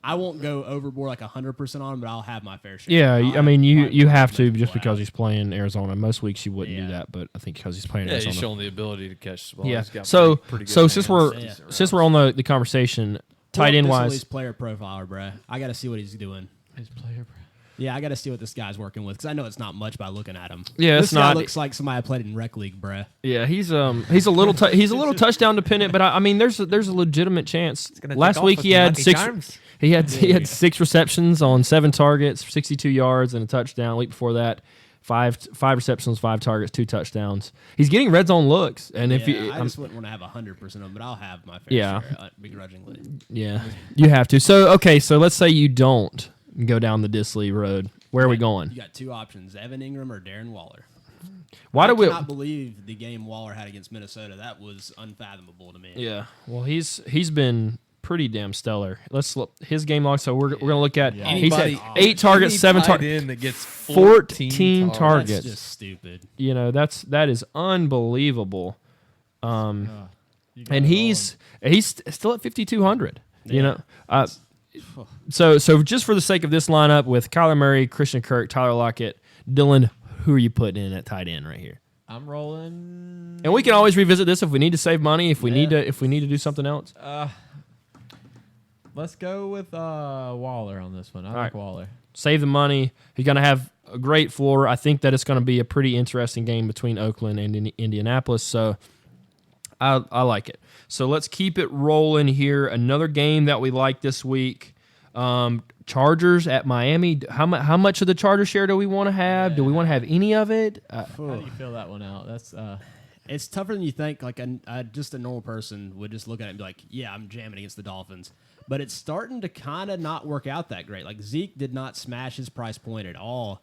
I won't go overboard like 100% on him, but I'll have my fair share. Yeah, I'll I mean you have have to multiple just because out. he's playing Arizona. Most weeks you wouldn't do Yeah. that, but I think because he's playing yeah, he's Arizona. showing the ability to catch the ball. Yeah. He's got So pretty good since hands. we're Yeah. since we're on the conversation, tight end Disley's wise, player profiler, bruh. I got to see what he's doing. His player, bro. Yeah, I got to see what this guy's working with because I know it's not much by looking at him. Yeah, this it's guy not- looks like somebody I played in rec league, bruh. yeah, he's a little he's a little touchdown dependent, but I mean there's a legitimate chance. gonna Last take off week with he had 90 six. times. He had 6 receptions on 7 targets, 62 yards, and a touchdown. Week before that, five receptions, 5 targets, 2 touchdowns. He's getting red zone looks, and if Yeah, you, I just wouldn't want to have 100% of them, but I'll have my fair Yeah. share, begrudgingly. yeah, you have to. So so let's say you don't go down the Disley road. Where are we going? You got 2 options: Evan Ingram or Darren Waller. Why do I we? cannot believe the game Waller had against Minnesota. That was unfathomable to me. Yeah, well he's been pretty damn stellar. Let's look his game log. So we're gonna look at. Yeah. He's had Anybody- 8 targets, any 7 tight targets, end that gets 14 That's targets. just stupid. You know, that is unbelievable. You gotta And roll he's still at 5,200. You Yeah. know, so just for the sake of this lineup with Kyler Murray, Christian Kirk, Tyler Lockett, Dylan, who are you putting in at tight end right here? I'm rolling. And we can always revisit this if we need to save money, if we need Yeah. to do something else. Let's go with Waller on this one. I like right. Waller. Save the money. He's going to have a great floor. I think that it's going to be a pretty interesting game between Oakland and Indianapolis. So I like it. So let's keep it rolling here. Another game that we like this week. Chargers at Miami. How much of the Charger share do we want to have? Do we want to have any of it? How do you fill that one out? That's It's tougher than you think. Like just a normal person would just look at it and be like, "Yeah, I'm jamming against the Dolphins." But it's starting to kind of not work out that great. Like Zeke did not smash his price point at all.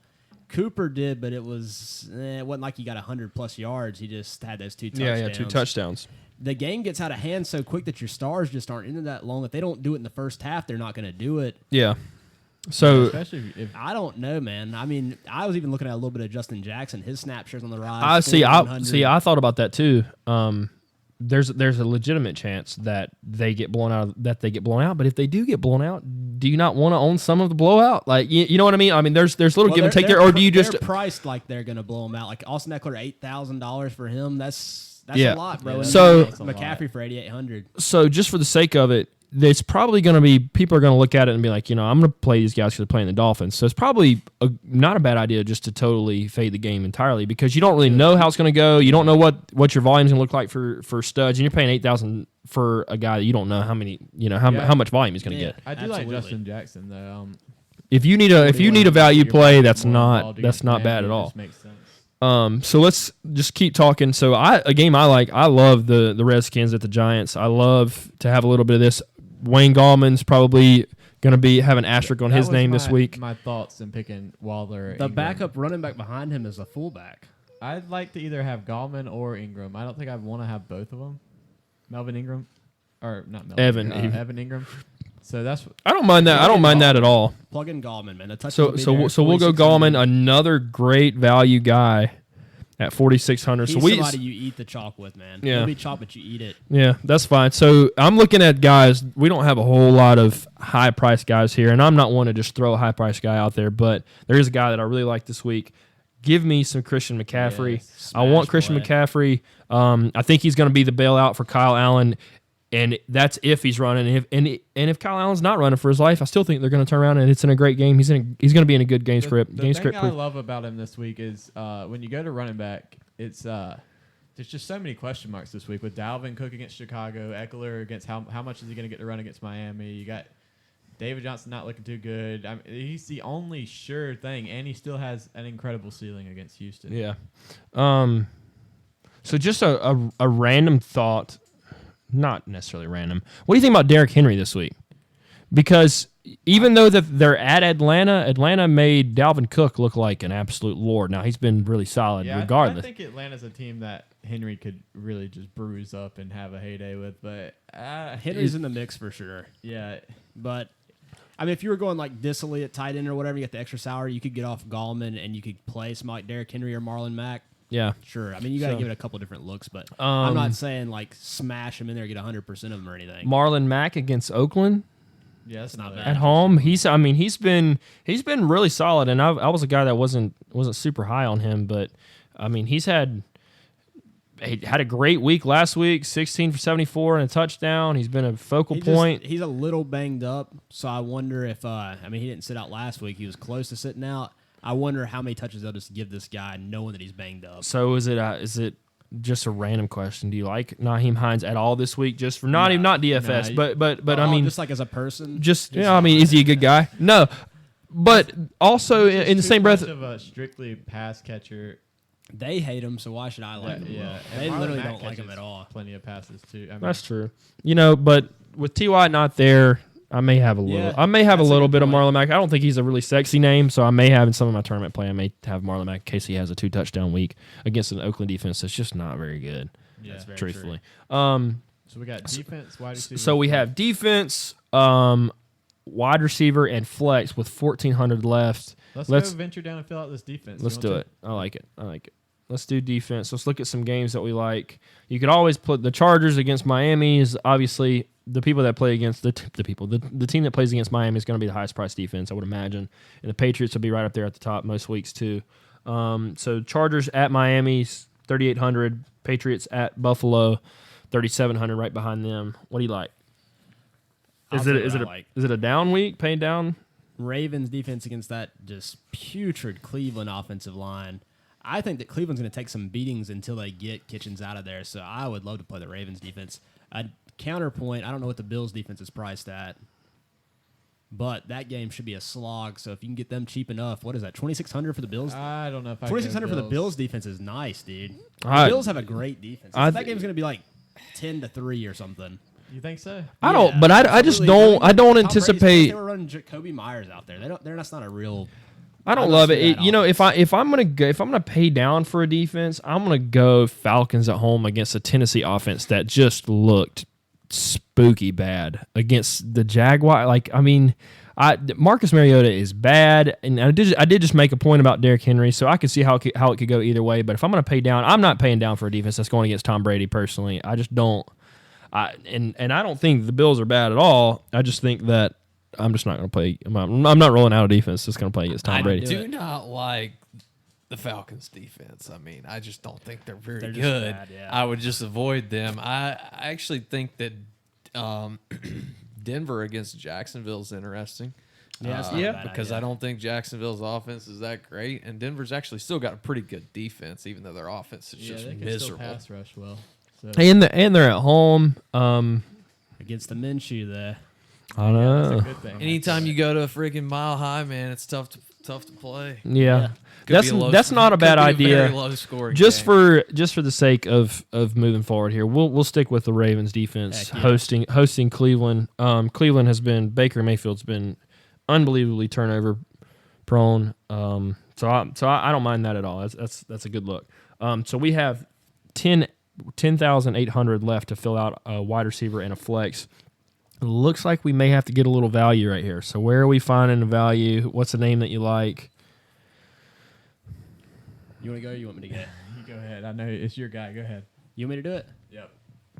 Cooper did, but it wasn't like he got 100+ yards. He just had those 2 touchdowns. Yeah, 2 touchdowns. The game gets out of hand so quick that your stars just aren't in that long. If they don't do it in the first half, they're not going to do it. Yeah. So especially if I don't know, man. I mean, I was even looking at a little bit of Justin Jackson. His snap share's on the rise. I 4,100. I thought about that too. There's a legitimate chance that they get blown out. But if they do get blown out, do you not want to own some of the blowout? Like you know what I mean? I mean, there's little give and take there, or do you just they're priced like they're going to blow them out? Like Austin Eckler, $8,000 for him. That's Yeah. a lot, bro. Yeah, And so- McCaffrey for 8,800. so just for the sake of it, there's probably going to be people are going to look at it and be like, I'm going to play these guys because they're playing the Dolphins. So it's probably not a bad idea just to totally fade the game entirely because you don't really know how it's going to go. You don't know what your volume's going to look like for studs, and you're paying $8,000 for a guy that you don't know how many how much volume he's going to Yeah. get. I do Absolutely. like Justin Jackson though. If you need a value play, that's not bad at It all. just makes sense. So let's just keep talking. So a game I like. I love the Redskins at the Giants. I love to have a little bit of this. Wayne Gallman's probably going to have an asterisk on That his was name this week. My thoughts in picking Waller. The Ingram. backup running back behind him is a fullback. I'd like to either have Gallman or Ingram. I don't think I'd want to have both of them. Melvin Ingram, or not Melvin. Evan Ingram. So that's. I don't mind that. I don't mind that at all. Plug in Gallman, man. The touch So we'll go Gallman, another great value guy at 4,600. He's So somebody you eat the chalk with, man. Yeah. He'll be chalk, but you eat it. yeah, that's fine. So I'm looking at guys. We don't have a whole lot of high price guys here, and I'm not one to just throw a high price guy out there. But there is a guy that I really like this week. Give me some Christian McCaffrey. Yes, I want smash Christian play. McCaffrey. I think he's going to be the bailout for Kyle Allen, and that's if he's running. And if Kyle Allen's not running for his life, I still think they're going to turn around and it's in a great game. He's going to be in a good game script. The Game thing script. I love about him this week is when you go to running back, it's there's just so many question marks this week with Dalvin Cook against Chicago, Eckler against how much is he going to get to run against Miami? You got David Johnson not looking too good. I mean, he's the only sure thing, and he still has an incredible ceiling against Houston. Yeah. So just a random thought, not necessarily random. What do you think about Derrick Henry this week? Because even though that they're at Atlanta made Dalvin Cook look like an absolute lord. Now, he's been really solid Yeah, regardless. I think Atlanta's a team that Henry could really just bruise up and have a heyday with, but Henry's in the mix for sure. yeah. But I mean, if you were going like Disley at tight end or whatever, you get the extra salary, you could get off Gallman and you could play some like Derrick Henry or Marlon Mack. Yeah. Sure. I mean, you got to So- give it a couple different looks, but I'm not saying like smash him in there, get 100% of them or anything. Marlon Mack against Oakland Yeah, that's not not bad. at home. He's been really solid, and I was a guy that wasn't super high on him, but I mean he had a great week last week, 16 for 74 and a touchdown. He's been a focal point. He's a little banged up, so I wonder if I mean, he didn't sit out last week. He was close to sitting out. I wonder how many touches they'll just give this guy knowing that he's banged up. So is it just a random question? Do you like Naheem Hines at all this week? Just for not DFS, Nah, but I mean just like as a person, I mean, is he a good guy? No, but also in the same breath, Much of a strictly pass catcher. they hate him, so why should I like him? Yeah, and They Marlon literally Mack don't like him catches at all. Plenty of passes too. I mean, that's true. But with T.Y. not there, I may have a little. Yeah, I may have a that's a little good bit of point. Marlon Mack. I don't think he's a really sexy name, so I may have in some of my tournament play. I may have Marlon Mack in case he has a 2 touchdown week against an Oakland defense that's just not very good. yeah. That's very Truthfully. So we got defense, wide receiver. So we have defense, wide receiver, and flex with 1,400 left. Let's go venture down and fill out this defense. Let's do it. I like it. Let's do defense. Let's look at some games that we like. You could always put the Chargers against Miami. Is obviously the people that play against the team that plays against Miami is going to be the highest priced defense, I would imagine. And the Patriots will be right up there at the top most weeks too. So Chargers at Miami, 3,800. Patriots at Buffalo, 3,700, right behind them. What do you like? Is it a down week? Paying down? Ravens defense against that just putrid Cleveland offensive line. I think that Cleveland's going to take some beatings until they get Kitchens out of there. So I would love to play the Ravens defense. A counterpoint, I don't know what the Bills defense is priced at, but that game should be a slog. So if you can get them cheap enough, what is that? 2,600 for the Bills. I don't know if 2,600 for the Bills defense is nice, dude. The Bills have a great defense. That game's going to be like 10-3 or something. You think so? I don't, but I just don't. I don't anticipate. They were running Jacoby Myers out there. That's not a real. I don't love it. You know, if I'm gonna pay down for a defense, I'm gonna go Falcons at home against a Tennessee offense that just looked spooky bad against the Jaguar. Like, I mean, Marcus Mariota is bad, and I did just make a point about Derrick Henry, so I could see how it could go either way. But if I'm gonna pay down, I'm not paying down for a defense that's going against Tom Brady personally. I just don't. And I don't think the Bills are bad at all. I just think that I'm just not going to play. I'm not rolling out a defense that's going to play against Tom Brady. I do not like the Falcons' defense. I mean, I just don't think they're very They're good. bad, yeah. I would just avoid them. I actually think that Denver against Jacksonville is interesting. Yeah, it's not a bad because idea. I don't think Jacksonville's offense is that great, and Denver's actually still got a pretty good defense, even though their offense is just they can miserable. still pass rush well. So. And they're at home. Against the Minshew there. I know. That's a good thing. Anytime you go to a freaking mile high, man, it's tough to play. Yeah. Could be a That's not a bad idea. Very low scoring Just game. for the sake of moving forward here, we'll stick with the Ravens defense Heck yeah. hosting Cleveland. Cleveland has been Baker Mayfield's been unbelievably turnover prone. So I don't mind that at all. That's a good look. So we have 10,800 left to fill out a wide receiver and a flex. It looks like we may have to get a little value right here. So where are we finding the value? What's the name that you like? You want to go or you want me to get it? You go ahead. I know it's your guy. Go ahead. You want me to do it? Yep.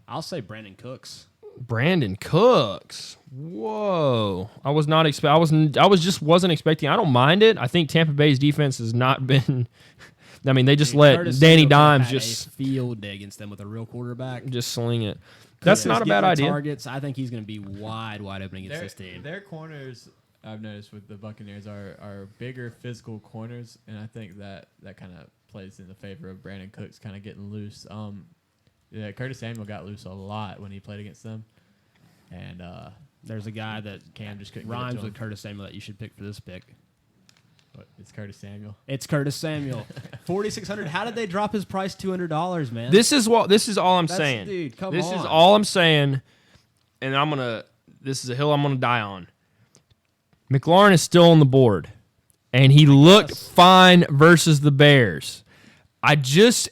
I'll say Brandon Cooks. Brandon Cooks. Whoa. I was not wasn't expecting. I don't mind it. I think Tampa Bay's defense has not been I mean, they just let Curtis Danny Samuel Dimes had just a field day against them with a real quarterback. just sling it. That's not a Get bad the idea. Targets. I think he's going to be wide open against this team. Their corners, I've noticed with the Buccaneers, are bigger physical corners, and I think that kind of plays in the favor of Brandon Cooks kind of getting loose. Curtis Samuel got loose a lot when he played against them, and There's a guy that Cam just couldn't get it rhymes to with him. Curtis Samuel that you should pick for this pick. It's Curtis Samuel. It's Curtis Samuel. 4,600. How did they drop his price $200, man? This is all I'm saying. Dude, come this on. is all I'm saying, and this is a hill I'm gonna die on. McLaurin is still on the board, and he looked fine versus the Bears. I just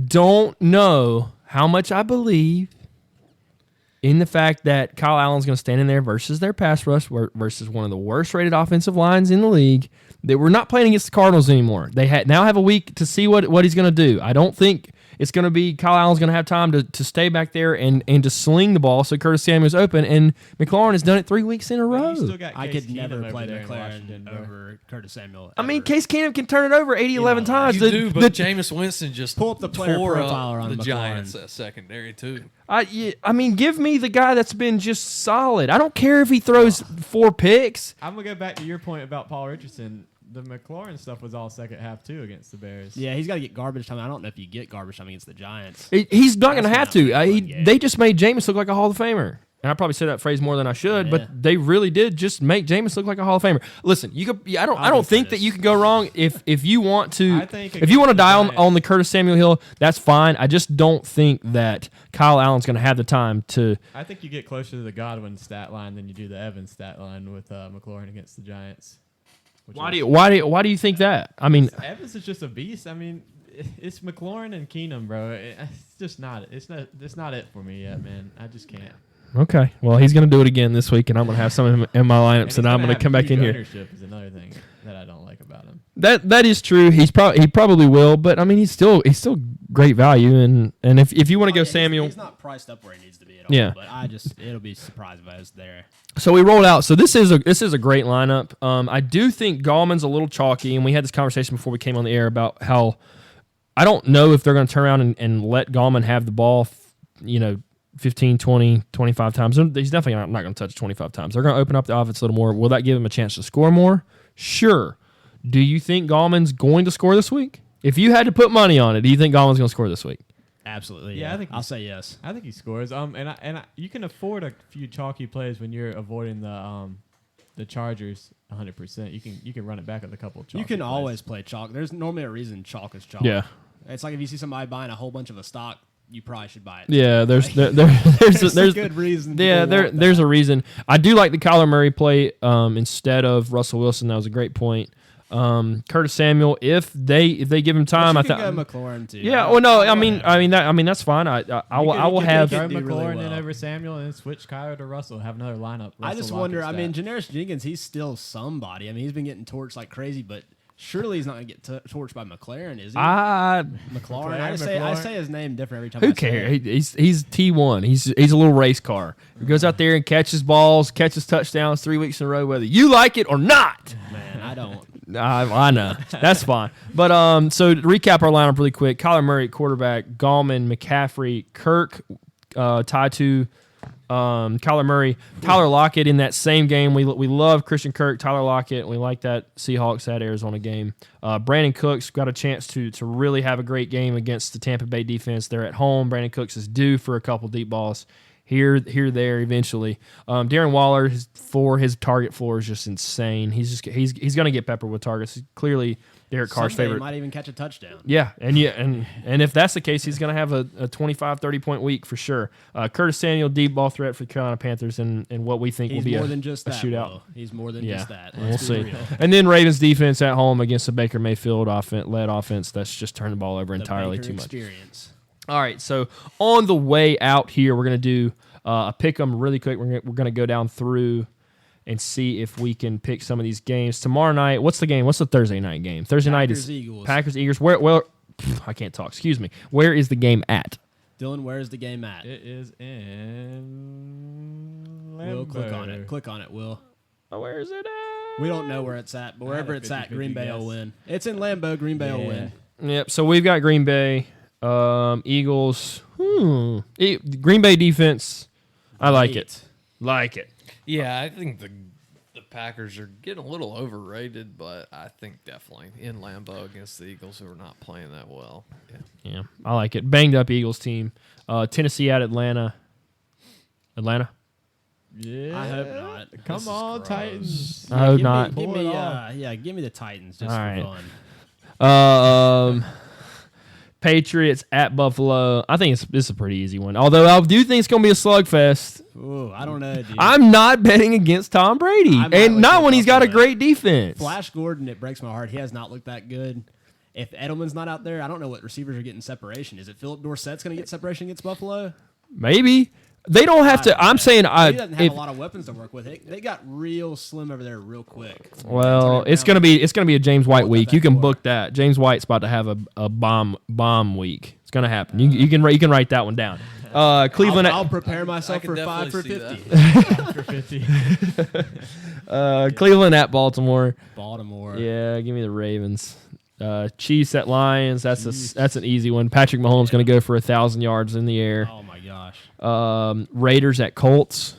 don't know how much I believe in the fact that Kyle Allen's going to stand in there versus their pass rush, versus one of the worst rated offensive lines in the league. They were not playing against the Cardinals anymore. They now have a week to see what he's going to do. I don't think it's going to be Kyle Allen's going to have time to stay back there and to sling the ball so Curtis Samuel's open, and McLaurin has done it 3 weeks in a row. I could never play McLaren over Curtis Samuel. I mean, Case Keenum can turn it over 11 times. You do, but Jameis Winston just Pull up the player tore profile up on the McLaurin. Giants secondary too. I mean, give me the guy that's been just solid. I don't care if he throws 4 picks. I'm gonna go back to your point about Paul Richardson. The McLaurin stuff was all second half too against the Bears. Yeah, he's got to get garbage time. I don't know if you get garbage time against the Giants. He's not going to have That's not to. a fun game. They just made Jameis look like a Hall of Famer. And I probably said that phrase more than I should, Yeah. but they really did just make Jameis look like a Hall of Famer. Listen, I don't think that you can go wrong if you want to. I think If you want to die against the on the Curtis Samuel hill, that's fine. I just don't think that Kyle Allen's going to have the time to. I think you get closer to the Godwin stat line than you do the Evans stat line with McLaurin against the Giants. Why do you think that? I mean, Evans is just a beast. I mean, it's McLaurin and Keenum, bro. It's just not. It's not it for me yet, man. I just can't. Okay. Well, he's going to do it again this week, and I'm going to have some of him in my lineups, and I'm going to come back in here. Ownership is another thing that I don't like about him. That is true. He probably will, but I mean, he's still great value, and if you want to go Samuel, he's not priced up where he needs to be at all. Yeah. But it'll be surprised if I was there. So we rolled out. So this is a great lineup. I do think Gallman's a little chalky, and we had this conversation before we came on the air about how I don't know if they're going to turn around and let Gallman have the ball, 15, 20, 25 times. He's definitely not going to touch it 25 times. They're going to open up the offense a little more. Will that give him a chance to score more? Sure. Do you think Gallman's going to score this week? If you had to put money on it, do you think Gallman's going to score this week? Absolutely. Yeah, I'll say yes. I think he scores. You can afford a few chalky plays when you're avoiding the Chargers 100%. You can run it back with a couple of chalky You can plays. always play chalk. There's normally a reason chalk is chalk. Yeah. It's like if you see somebody buying a whole bunch of a stock, you probably should buy it. Yeah, there's a good reason. Yeah, there's a reason. I do like the Kyler Murray play instead of Russell Wilson. That was a great point. Curtis Samuel, if they give him time, I think think. McLaurin too. Yeah. Well, no, I mean that's fine. I will have. Throw do really McLaurin in well. over Samuel and then switch Kyler to Russell. Have another lineup. I just Russell, wonder. Lockett, I mean, Stat. Janoris Jenkins, he's still somebody. I mean, he's been getting torched like crazy, but surely he's not going to get torched by McLaren, is he? McLaurin. I say his name different every time. Who cares? He's T1. He's a little race car. He goes out there and catches balls, catches touchdowns 3 weeks in a row, whether you like it or not. Man, I don't. I know. That's fine. But so to recap our lineup really quick: Kyler Murray at quarterback, Gallman, McCaffrey, Kirk, tied to Kyler Murray, Tyler Lockett in that same game. We love Christian Kirk, Tyler Lockett. We like that Seahawks at Arizona game. Brandon Cooks got a chance to really have a great game against the Tampa Bay defense. They're at home. Brandon Cooks is due for a couple deep balls. Here, there, eventually. Darren Waller, his target floor is just insane. He's going to get peppered with targets. He's clearly Derek Carr's Someday favorite. He might even catch a touchdown. Yeah, and if that's the case, he's going to have a 25, 30-point week for sure. Curtis Samuel, deep ball threat for the Carolina Panthers, and what we think will be more than just a that, shootout. Will. He's more than Yeah, just that. we'll Let's be see. real. And then Ravens defense at home against the Baker Mayfield led offense that's just turned the ball over The entirely Baker too much. experience. All right, so on the way out here, we're going to do a pick 'em really quick. We're going to go down through and see if we can pick some of these games. Tomorrow night, what's the game? What's the Thursday night game? Thursday night is Eagles. Packers, Eagles. Where I can't talk. Excuse me. Where is the game at? Dylan, where is the game at? It is in Will, Lambeau. click on it. Click on it, Will. Where is it at? We don't know where it's at, but wherever a it's at, 50-50 Green Bay will guess. win. It's in Lambeau. Green Bay will Yeah. win. Yep. So we've got Green Bay, Eagles. Green Bay defense. I like it. Like it. Yeah, I think the Packers are getting a little overrated, but I think definitely in Lambeau against the Eagles, who are not playing that well. Yeah, I like it. Banged up Eagles team. Tennessee at Atlanta. Atlanta? Yeah. I hope not. Come This is on, gross. Titans. I hope give not. Me, give Pull me, it off. give me the Titans just All for right. fun. Patriots at Buffalo. I think this is a pretty easy one. Although I do think it's going to be a slugfest. Ooh, I don't know, dude. I'm not betting against Tom Brady, I'm and not not with when you, he's got a Buffalo. great defense. Flash Gordon, it breaks my heart. He has not looked that good. If Edelman's not out there, I don't know what receivers are getting separation. Is it Philip Dorsett's going to get separation against Buffalo? Maybe they don't have to. I'm saying He doesn't have a lot of weapons to work with. They got real slim over there real quick. Well, it's gonna be a James White week. You can book that. James White's about to have a bomb week. It's gonna happen. You can write that one down. Cleveland. I'll prepare myself I for can 5 for definitely 50. For 50. Cleveland at Baltimore. Baltimore. Yeah, give me the Ravens. Chiefs at Lions. That's an easy one. Patrick Mahomes gonna go for 1,000 yards in the air. Oh my gosh. Raiders at Colts.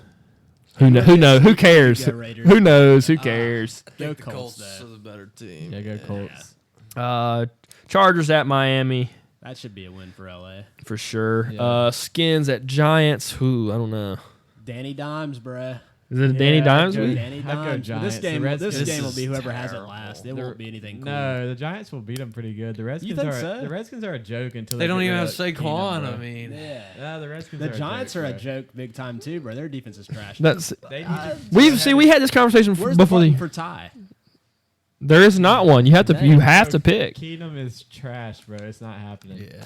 Who knows? Who cares? Go Raiders. Who knows? Who cares? I Go think the Colts, Colts though. are the better team. Yeah, go Colts. Chargers at Miami That should be a win for LA. for sure. Yeah. Skins at Giants. Who I don't know. Danny Dimes, bruh. Is it Danny Dimes I'd week? Danny I'd go Dimes. Giants. This game, The Redskins- this game will This be is whoever has it terrible. last. It won't be anything cool. No, the Giants will beat them pretty good. The Redskins think are so? The Redskins are a joke until They don't get even rid have of Saquon. Keenum, I bro. mean, Yeah, the Redskins. The are Giants are a bro. joke big time too, bro. Their defense is trash. That's They need to- we had this conversation Where's before the the button for tie? There is not one. You have to. You have to pick. Keenum is trash, bro. It's not happening. Yeah.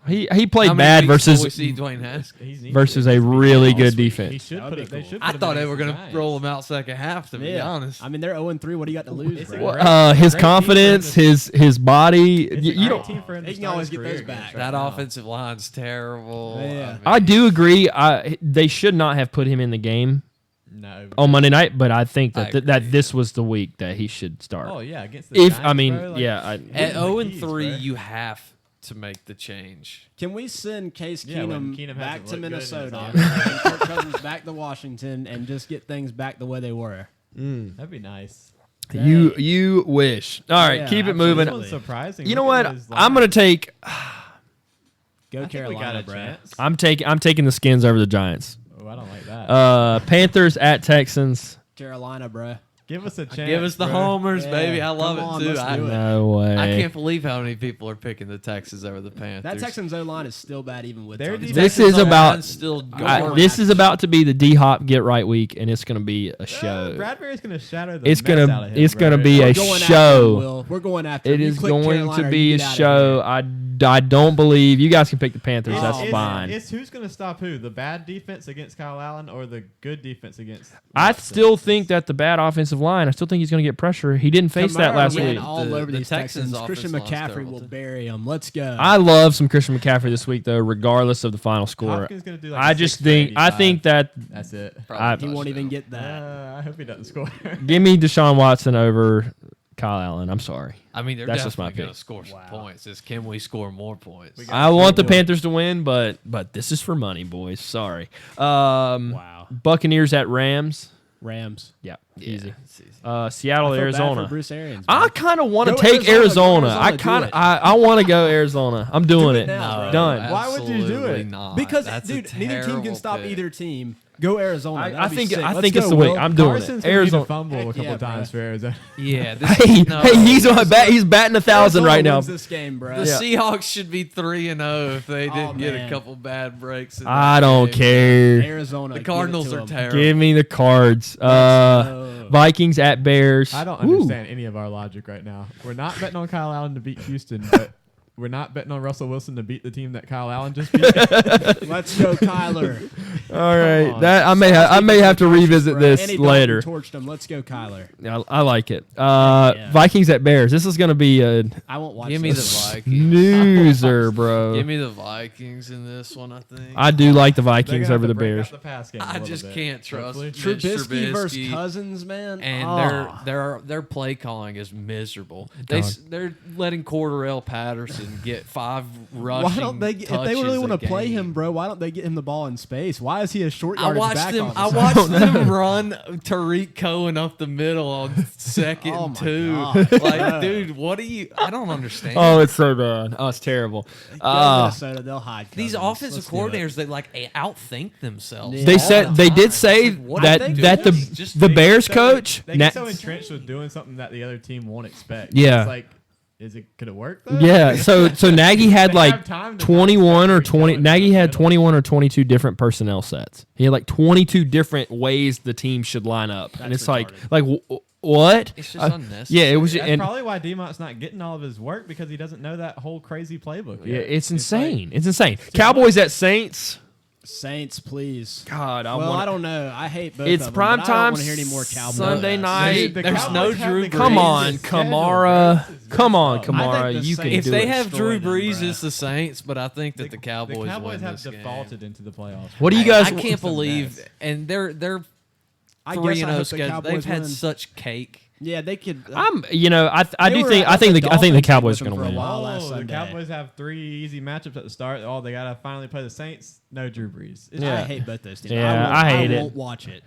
He played bad versus Dwayne Haskins. versus a really good defense. He should put it. They should. I put thought him they against were the going to Giants. roll him out second half, to be honest. I mean, they're 0-3. What do you got to lose, It's a bro? great- His great confidence, team his body. It's You a great don't. team for him to He can start always his get career those against back. right That now. offensive line's terrible. Yeah. I do agree. They should not have put him in the game No. on Monday night, but I think I that that agree. this was the week that he should start. Oh yeah, against the If Giants, I mean, bro, like, yeah, At the 0-3, keys, bro. you have to make the change. Can we send Case Yeah, when Keenum Keenum back hasn't to looked good in Minnesota his and Kirk Cousins back to Washington and just get things back the way they were? That'd be nice. You wish. All right, Yeah, keep it This moving. one's surprising. You know Look at what? his I'm gonna line. take. Go I think we got Carolina, a bro. chance. I'm taking the Skins over the Giants. Oh, I don't like that. Panthers at Texans. Carolina, bro. Give us a chance. Give us the bro. homers, Yeah, baby. I love come on, it too. let's do it. No way. I can't believe how many people are picking the Texans over the Panthers. That Texans O-line is still bad even with Their Tony. defense This is Texans about. O-line's still going. This is about to be the D Hop get right week, and it's gonna be a show. Bradbury's gonna shatter the It's mess gonna- out of him, it's bro. gonna be We're a going after show. him, Will. We're going after It him. You is click going Carolina to or be you a get out of show. I don't believe you guys can pick the Panthers. It's- That's it's- fine. It's who's gonna stop who? The bad defense against Kyle Allen or the good defense against? I Watson? still think that the bad offensive line. I still think he's going to get pressure. He didn't face that Kamara last ran week. all The- over the these Texans' Texans. Christian offensive line's McCaffrey terrible, will too. bury him. Let's go. I love some Christian McCaffrey this week, though, regardless of the final score. Hopkins gonna do like I a just 6 for think 85. that That's it. he won't even get that. I hope he doesn't score. give me Deshaun Watson over Kyle Allen. I'm sorry. I mean, they're That's just my definitely going pick. to score some points. It's can we score more points? got- I want the Sure. Panthers to win, but this is for money, boys. Sorry. Wow. Buccaneers at Rams. Rams. Yeah, Yeah, easy. it's easy. Seattle, I feel bad Arizona. for Bruce Arians. I man. kind of want to Go take Arizona, Arizona. go I Arizona, kind do of it. I want to go Arizona. I'm doing Do it. it now, bro. Done. Why would you do Absolutely it? Not. Because, That's a dude, neither team can terrible stop pick. either team. Go Arizona. I That'd be think sick. I Let's think go, it's the way Will. I'm doing Carson's it. gonna need Arizona. to fumble a Heck couple yeah, bro. times for Arizona. Yeah, this, Hey, no, hey, he's batting 1,000 Arizona right now. wins this game, bro. The Seahawks should be 3-0 if they didn't get a man. couple bad breaks. In I that don't game. care. Arizona. The give it Cardinals to are 'em. terrible. Give me the cards. go. Vikings at Bears. I don't Woo. understand any of our logic right now. We're not betting on Kyle Allen to beat Houston, but we're not betting on Russell Wilson to beat the team that Kyle Allen just beat. Let's go, Kyler. All right, on. that I may have to revisit Bro. this And he later. torched him. Let's go, Kyler. I like it. Yeah. Vikings at Bears. This is going to be a I won't watch Give me this. the Vikings. snoozer, bro. Give me the Vikings in this one. I think. I do like the They're Vikings gonna have over to the break out Bears. the pass game a I little just bit, can't trust hopefully. Mitch Trubisky versus Trubisky. Cousins, man. And Oh. their play calling is miserable. God. They're letting Cordarrelle Patterson get 5 rushing. Why don't they? If they really want to to play him, bro, why don't they get him the ball in space? Why is he a short I yardage watched back them. all of a I sudden? watched them run Tariq Cohen up the middle on second Oh and my 2. God. Like, dude, what do you? I don't understand. Oh, it's so bad. Oh, it's terrible. Go Minnesota, they'll hide. These Cousins. offensive Let's do it. coordinators, they like outthink themselves. Yeah. They all said the they did time. say It's like, what that are they that doing? the Just the they- Bears So coach. They get so entrenched with doing something that the other team won't expect. Yeah. It's like, could it work though? Yeah, so Nagy had They like have time to 21 or not expect 20. Cohen Nagy to had go 21 or 22 different personnel sets. He had like 22 different ways the team should line up, and That's it's like retarded. what? It's just unnecessary. Yeah, it was. That's And probably why Demont's not getting all of his work because he doesn't know that whole crazy playbook. yeah, yet. it's like- insane. It's insane. Cowboys at Saints. Saints, please. God, Well, I don't know. I hate both It's of them, prime but I don't time want to hear any more Cowboys. Sunday night. Dude, the There's Cowboys no have Drew the Brees. Come on, craziest schedule, Kamara. bro. This is Come on, messed up. I think Kamara. the You can Saints If do they it. have destroy Drew them, Brees, bruh. it's the Saints, but I think that the Cowboys The Cowboys win have this game. defaulted into the playoffs. What do you guys? I can't It's a believe, mess. and they're I 3-0 guess I hope the schedule. Cowboys They've had win. such cake. Yeah, they could. I'm. You know, I They do were think. up I think the the Dolphins Cowboys are with going to them for a win. while. last The Sunday. Cowboys have 3 easy matchups at the start. Oh, they gotta finally play the Saints. No Drew Brees. It's Yeah. I hate both those teams. Yeah, I hate it. won't watch it.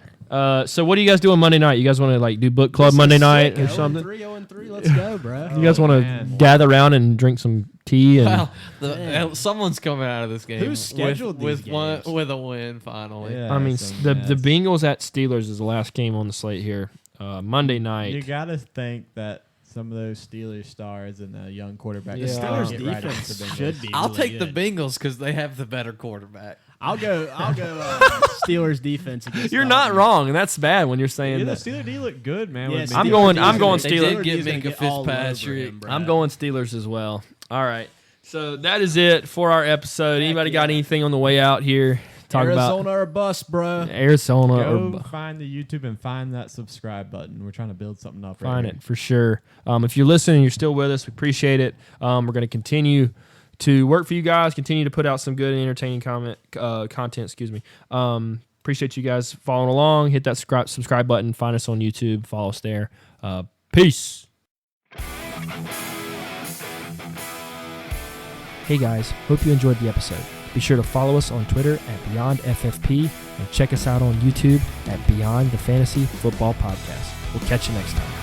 So what do you guys do on Monday night? You guys want to like do book club Monday night or something? 0-3, let's go, bro. You guys want to man. gather around and drink some tea and Well, someone's coming out of this game. Who scheduled with these one games? with a win finally. Yeah, I mean it's a the mess. Bengals at Steelers is the last game on the slate here. Monday night. You gotta think that some of those Steelers stars and the young quarterback. Yeah. The Steelers get right defense against the Bengals. should be. I'll really take the good. Bengals because they have the better quarterback. I'll go. Steelers defense. Against You're not Dolphins. wrong, and that's bad when you're saying Yeah, the that. Steelers D look good, man. Yeah, with Steelers Mitchell. I'm going They Steelers. did get He's gonna Minka get all over Fitzpatrick. him, bro. I'm going Steelers as well. All right. So that is it for our episode. Anybody got anything on the way out here? Talk Arizona or bust, bro. about Arizona. Go find the YouTube and find that subscribe button. We're trying to build something up. Find right it for sure. If you're listening and you're still with us, we appreciate it. We're going to continue to work for you guys, continue to put out some good and entertaining content. Excuse me. Appreciate you guys following along. Hit that subscribe button. Find us on YouTube. Follow us there. Peace. Hey guys, hope you enjoyed the episode. Be sure to follow us on Twitter at BeyondFFP and check us out on YouTube at Beyond the Fantasy Football Podcast. We'll catch you next time.